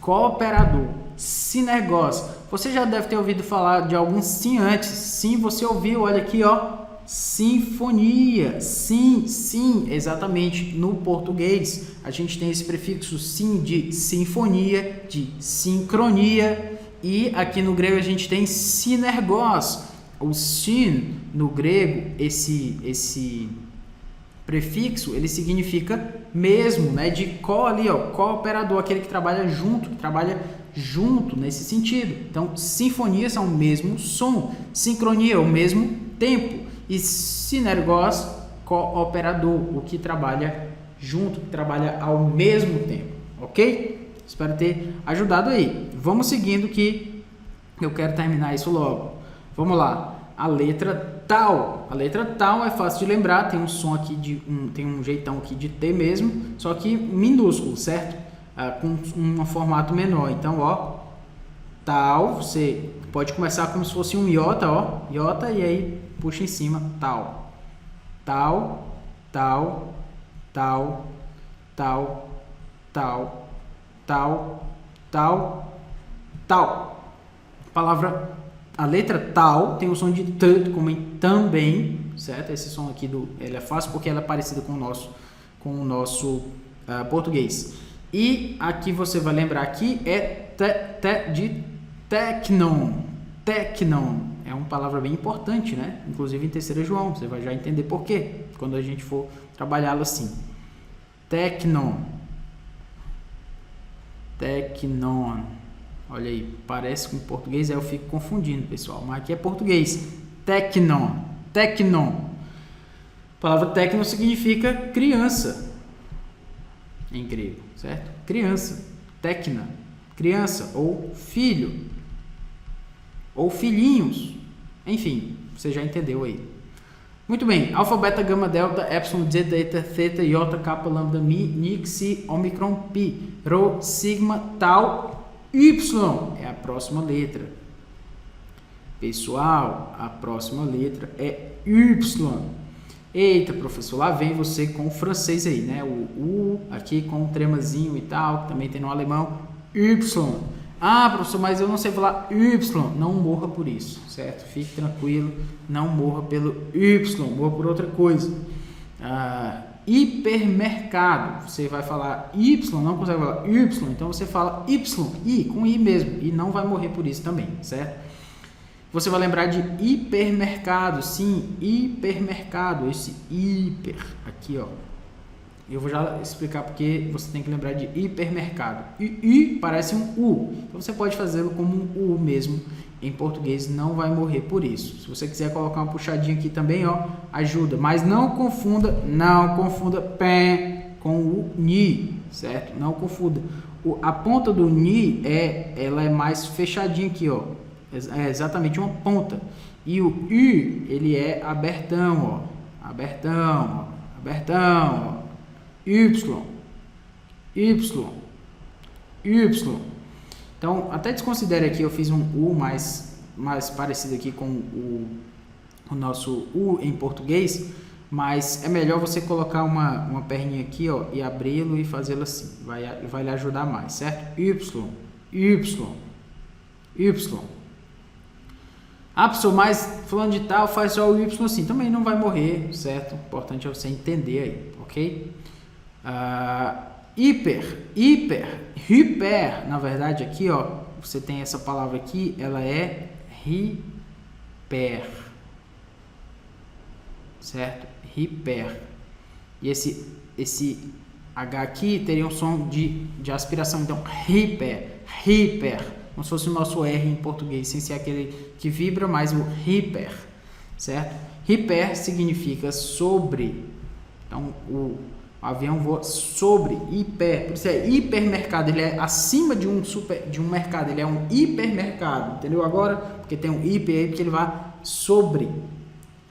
Cooperador. Sinergos. Você já deve ter ouvido falar de algum sim antes. Sim, você ouviu, olha aqui, ó. Sinfonia. Sim, sim, exatamente. No português, a gente tem esse prefixo sim de sinfonia, de sincronia. E aqui no grego a gente tem sinergos. O sin, no grego, esse prefixo, ele significa mesmo, né? De ali, ó, cooperador, aquele que trabalha junto nesse sentido. Então, sinfonia são o mesmo som, sincronia, o mesmo tempo, e sinergos, cooperador, o que trabalha junto, que trabalha ao mesmo tempo, ok? Espero ter ajudado aí. Vamos seguindo que eu quero terminar isso logo. Vamos lá. A letra tal. A letra tal é fácil de lembrar, tem um som aqui tem um jeitão aqui de T mesmo, só que minúsculo, certo? Com um formato menor. Então, ó, tal, você pode começar como se fosse um iota, ó, iota, e aí puxa em cima, tal. Tal, tal, tal, tal, tal, tal, tal, tal. A letra tal tem o som de T, como em também, certo? Esse som aqui ele é fácil porque ela é parecida com o nosso português. E aqui você vai lembrar aqui é de teknon. Teknon é uma palavra bem importante, né? Inclusive em 3ª João, você vai já entender por quê quando a gente for trabalhá-lo assim. Teknon. Teknon. Olha aí, parece com português, aí eu fico confundindo, pessoal. Mas aqui é português. Teknon. Teknon. A palavra teknon significa criança em grego, certo? Criança. Tekna. Criança ou filho. Ou filhinhos. Enfim, você já entendeu aí. Muito bem. Alfa, beta, gama, delta, epsilon, zeta, eta, theta, iota, kappa, lambda, mi, ni, xi, omicron, pi, rho, sigma, tau, Y é a próxima letra. Pessoal, a próxima letra é Y. Eita, professor, lá vem você com o francês aí, né? O U aqui com um tremazinho e tal, que também tem no alemão. Y. Professor, mas eu não sei falar Y. Não morra por isso, certo? Fique tranquilo, não morra pelo Y, morra por outra coisa. hipermercado. Você vai falar Y, não consegue falar Y, então você fala Y, I, com I mesmo, e não vai morrer por isso também, certo? Você vai lembrar de hipermercado, sim, hipermercado, esse hiper, aqui ó. Eu vou já explicar porque você tem que lembrar de hipermercado. I parece um U, então você pode fazê-lo como um U mesmo. Em português não vai morrer por isso. Se você quiser colocar uma puxadinha aqui também, ó, ajuda. Mas não confunda pé com o ni, certo? Não confunda. A ponta do ni ela é mais fechadinha aqui, ó. É exatamente uma ponta. E o I, ele é abertão, ó. Abertão, ó. Abertão, ó. Y. Então, até desconsidere aqui, eu fiz um U mais parecido aqui com o nosso U em português, mas é melhor você colocar uma perninha aqui, ó, e abri-lo e fazê-lo assim, vai lhe ajudar mais, certo? Y. Ah, pessoal, mas fulano de tal faz só o Y assim, também não vai morrer, certo? O importante é você entender aí, ok? Hiper, na verdade aqui, ó, você tem essa palavra aqui, ela é hiper, certo? Hiper. E esse H aqui teria um som de aspiração, então hiper, como se fosse o nosso R em português, sem ser aquele que vibra, mas o hiper, certo? Hiper significa sobre, então o avião voa sobre, hiper, por isso é hipermercado, ele é acima de um mercado, ele é um hipermercado, entendeu agora? Porque tem um hiper aí, porque ele vai sobre,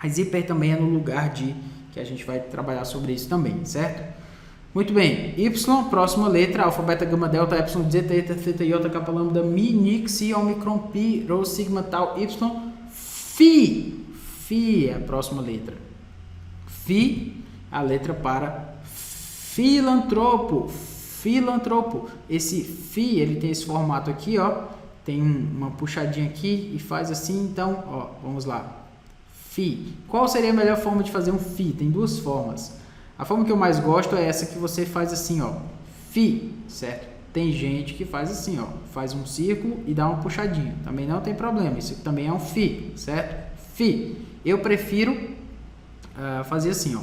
mas hiper também é no lugar de, que a gente vai trabalhar sobre isso também, certo? Muito bem, Y, próxima letra, alfa, beta, gama, delta, epsilon, zeta, eta, theta, iota, kappa, lambda, mi, ni, xi, ômicron, pi, rho, sigma, tal, y, Fi é a próxima letra. Fi, a letra para filantropo. Esse fi, ele tem esse formato aqui, ó. Tem uma puxadinha aqui e faz assim, então, ó, vamos lá. Fi. Qual seria a melhor forma de fazer um fi? Tem duas formas. A forma que eu mais gosto é essa que você faz assim, ó. Fi, certo? Tem gente que faz assim, ó. Faz um círculo e dá uma puxadinha. Também não tem problema. Isso também é um fi, certo? Fi. Eu prefiro fazer assim, ó.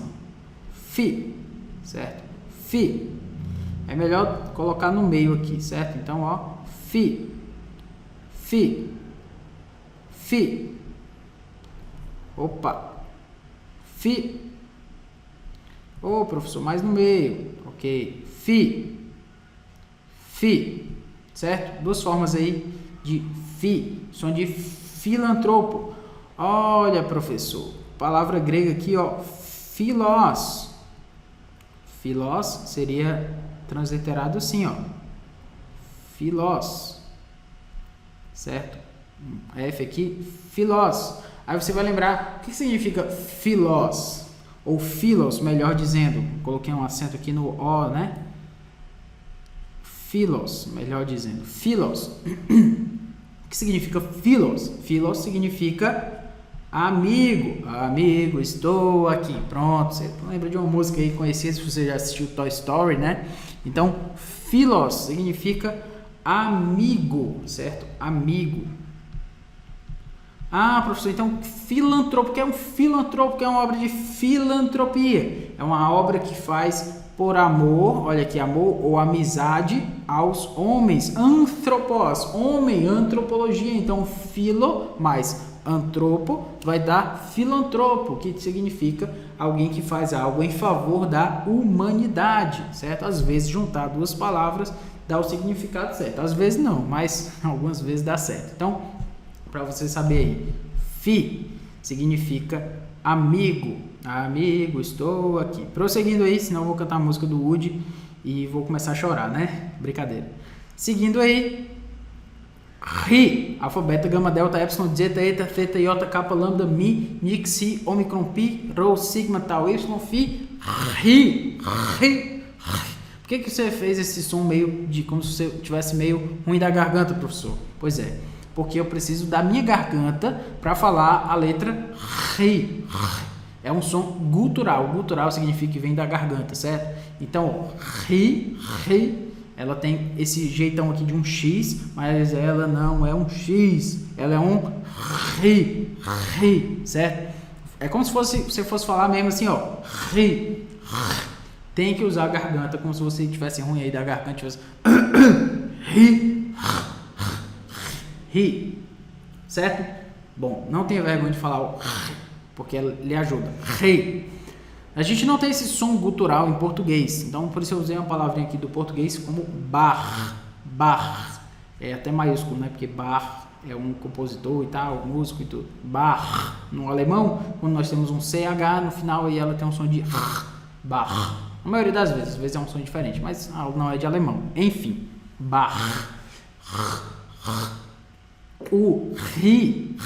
Fi, certo? Fi. É melhor colocar no meio aqui, certo? Então, ó. Fi. Opa. Fi. Ô, professor, mais no meio. Ok. Fi. Certo? Duas formas aí de fi. Som de filantropo. Olha, professor. Palavra grega aqui, ó. Philos. Philos seria transliterado assim, ó. Philos. Certo? F aqui. Philos. Aí você vai lembrar o que significa philos. Ou philos, melhor dizendo. Coloquei um acento aqui no O, né? Philos, melhor dizendo. Philos. O que significa philos? Philos significa amigo. Amigo, estou aqui. Pronto. Você lembra de uma música aí conhecida, se você já assistiu Toy Story, né? Então, philos significa amigo, certo? Amigo. Ah, professor, então filantropo, que é um filantropo, que é uma obra de filantropia. É uma obra que faz por amor, olha aqui, amor ou amizade aos homens. Antropos, homem, antropologia. Então, filo mais antropo vai dar filantropo, que significa alguém que faz algo em favor da humanidade, certo? Às vezes, juntar duas palavras dá o significado certo. Às vezes não, mas algumas vezes dá certo. Então, para você saber aí, fi significa amigo. Amigo, estou aqui. Prosseguindo aí, senão eu vou cantar a música do Woody e vou começar a chorar, né? Brincadeira. Seguindo aí, ri. Alfa, beta, gama, delta, epsilon, zeta, eta, theta, iota, kappa, lambda, mi, ni, xi, ômicron, pi, rho, sigma, tal, y, fi, ri. Por que você fez esse som meio de como se você tivesse meio ruim da garganta, professor? Pois é. Porque eu preciso da minha garganta para falar a letra ri. É um som gutural. Gutural significa que vem da garganta, certo? Então, ri, ela tem esse jeitão aqui de um X, mas ela não é um X, ela é um ri, certo? É como se você fosse falar mesmo assim, ó, ri. Tem que usar a garganta, como se você tivesse ruim aí da garganta, tivesse ri, certo? Bom, não tenha vergonha de falar o porque lhe ajuda. Ri. A gente não tem esse som gutural em português, então por isso eu usei uma palavrinha aqui do português como bar. É até maiúsculo, né? Porque bar é um compositor e tal, músico e tudo. Bar. No alemão, quando nós temos um CH no final, aí ela tem um som de bar. A maioria das vezes, às vezes é um som diferente, mas não é de alemão. Enfim, bar. O ri,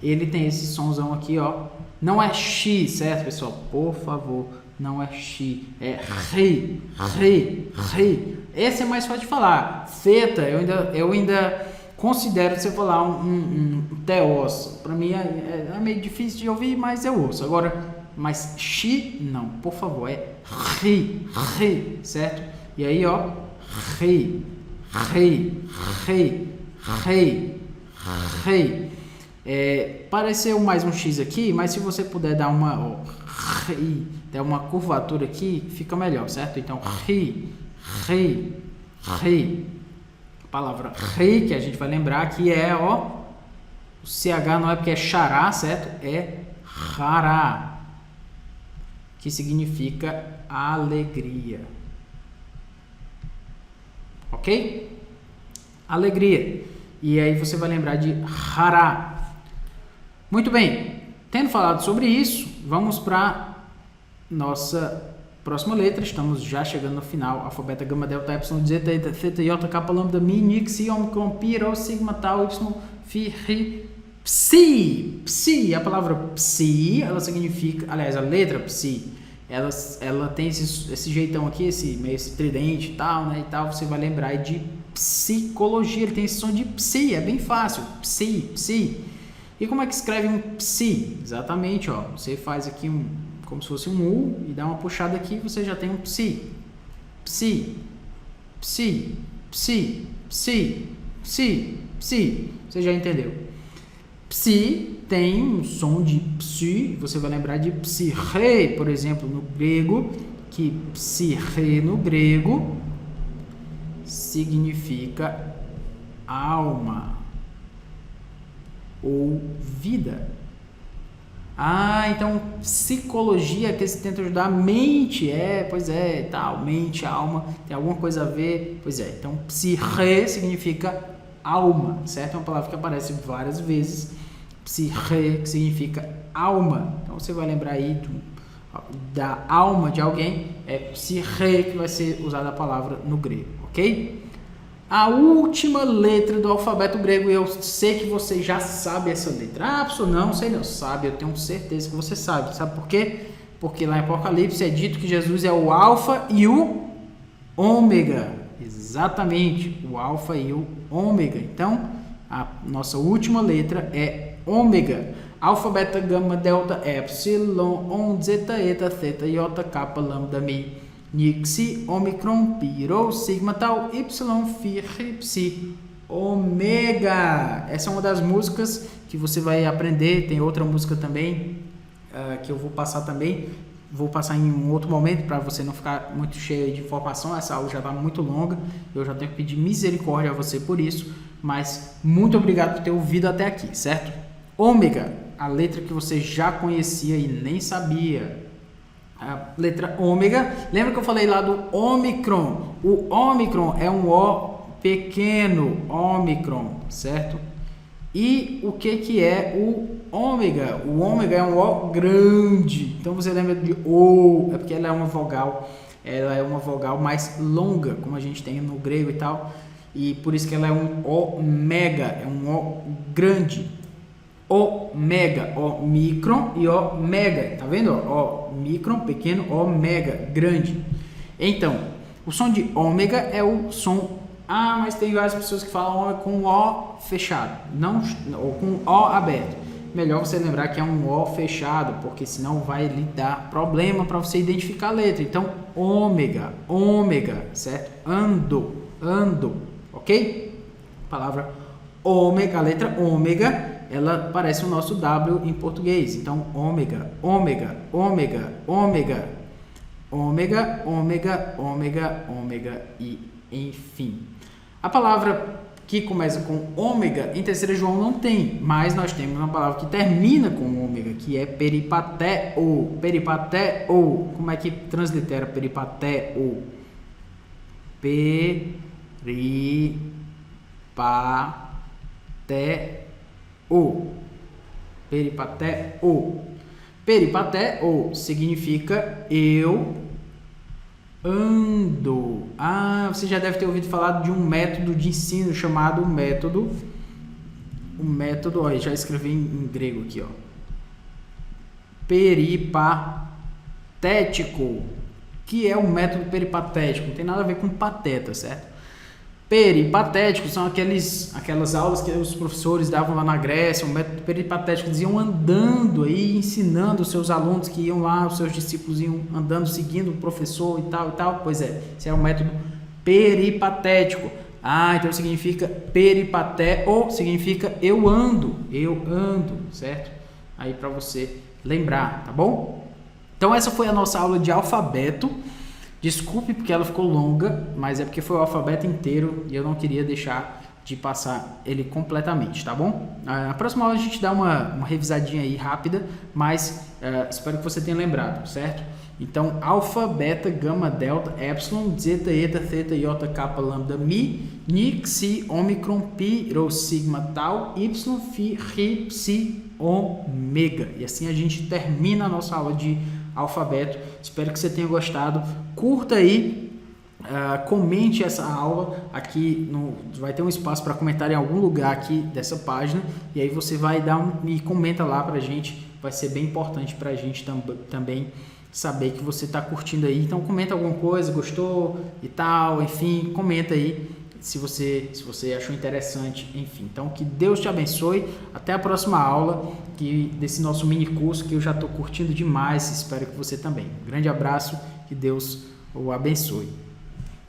ele tem esse sonzão aqui, ó. Não é X, certo, pessoal? Por favor, não é X, é ri. Esse é mais fácil de falar. Theta, eu ainda considero você falar um teos. Para mim é meio difícil de ouvir, mas eu ouço. Agora, mas X, não, por favor, é ri, certo? E aí, ó, ri. Pareceu mais um X aqui, mas se você puder dar dar uma curvatura aqui, fica melhor, certo? Então, ri. A palavra ri, que a gente vai lembrar que é, ó, o CH não é porque é xará, certo? É hará, que significa alegria. Ok? Alegria. E aí você vai lembrar de hará. Muito bem. Tendo falado sobre isso, vamos para nossa próxima letra. Estamos já chegando no final. Alfa, beta, gama, delta, epsilon, zeta, eta, theta, iota, kappa, lambda, mi, nix, psi, omicron, pi, rho, sigma, tau, y, phi, ri, psi. A palavra psi, ela significa, aliás, a letra psi, ela tem esse jeitão aqui, esse tridente e tal, né, e tal. Você vai lembrar de psicologia. Ele tem esse som de psi, é bem fácil. Psi. E como é que escreve um psi? Exatamente, ó. Você faz aqui como se fosse um U e dá uma puxada aqui, você já tem um psi. Psi. Você já entendeu? Psi tem um som de psi, você vai lembrar de psirre, por exemplo, no grego, que psirre no grego significa alma ou vida. Então psicologia que se tenta ajudar a mente, tal, mente, alma, tem alguma coisa a ver, então psirre significa alma, certo? É uma palavra que aparece várias vezes, psirre, que significa alma. Então você vai lembrar aí da alma de alguém, é psirre que vai ser usada a palavra no grego, ok? A última letra do alfabeto grego, eu sei que você já sabe essa letra. Professor, não sabe, eu tenho certeza que você sabe. Sabe por quê? Porque lá em Apocalipse é dito que Jesus é o alfa e o ômega. Exatamente, o alfa e o ômega. Então, a nossa última letra é ômega. Alfa, beta, gama, delta, epsilon, zeta, eta, theta, iota, kappa, lambda, mi, nix, omicron, pi, rho, sigma, tau, y, phi, ri, psi, ômega. Essa é uma das músicas que você vai aprender. Tem outra música também que eu vou passar também. Vou passar em um outro momento para você não ficar muito cheio de informação. Essa aula já está muito longa. Eu já tenho que pedir misericórdia a você por isso. Mas muito obrigado por ter ouvido até aqui, certo? Ômega, a letra que você já conhecia e nem sabia. A letra ômega. Lembra que eu falei lá do ômicron? O ômicron é um O pequeno, ômicron, certo? E o que é o ômega? O ômega é um O grande. Então você lembra de O, é porque ela é uma vogal mais longa, como a gente tem no grego e tal. E por isso que ela é um ômega, é um O grande. Ômega, O micron e O mega, tá vendo? O micron, pequeno, O mega, grande. Então, o som de ômega é o som. Mas tem várias pessoas que falam com O fechado, não, ou com O aberto. melhor você lembrar que é um O fechado, porque senão vai lhe dar problema para você identificar a letra. Então, ômega, ômega, certo? Ando, ando, ok? Palavra ômega, a letra ômega, ela parece o nosso W em português. Então, ômega, ômega, ômega, ômega, ômega, ômega, ômega, ômega e enfim. A palavra que começa com ômega, em Terceira João não tem, mas nós temos uma palavra que termina com ômega, que é peripatéo. Peripatéo. Como é que translitera peripatéo? Peripatéo. Peripatéo. Peripatéo significa eu ando. Você já deve ter ouvido falar de um método de ensino chamado método. Já escrevi em grego aqui, ó. Peripatético, que é o método peripatético. Não tem nada a ver com pateta, certo? Peripatéticos são aquelas aulas que os professores davam lá na Grécia, um método peripatético, eles iam andando aí, ensinando os seus alunos que iam lá, os seus discípulos iam andando, seguindo o professor e tal e tal. Pois é, esse é o método peripatético. Então significa peripatéo, significa eu ando, certo? Aí para você lembrar, tá bom? Então essa foi a nossa aula de alfabeto. Desculpe porque ela ficou longa, mas é porque foi o alfabeto inteiro e eu não queria deixar de passar ele completamente, tá bom? Na próxima aula a gente dá uma revisadinha aí rápida, mas espero que você tenha lembrado, certo? Então, alfa, beta, gama, delta, epsilon, zeta, eta, theta, iota, kappa, lambda, mi, ni, xi, ômicron, pi, rho, sigma, tau, y, phi, rhi, psi, ômega. E assim a gente termina a nossa aula de alfabeto. Espero que você tenha gostado. Curta aí, comente essa aula aqui, vai ter um espaço para comentar em algum lugar aqui dessa página, e aí você vai e comenta lá pra gente, vai ser bem importante pra gente também saber que você está curtindo aí. Então comenta alguma coisa, gostou e tal, enfim, comenta aí se você achou interessante, enfim. Então que Deus te abençoe, até a próxima aula desse nosso mini curso que eu já estou curtindo demais, espero que você também. Um grande abraço, que Deus o abençoe.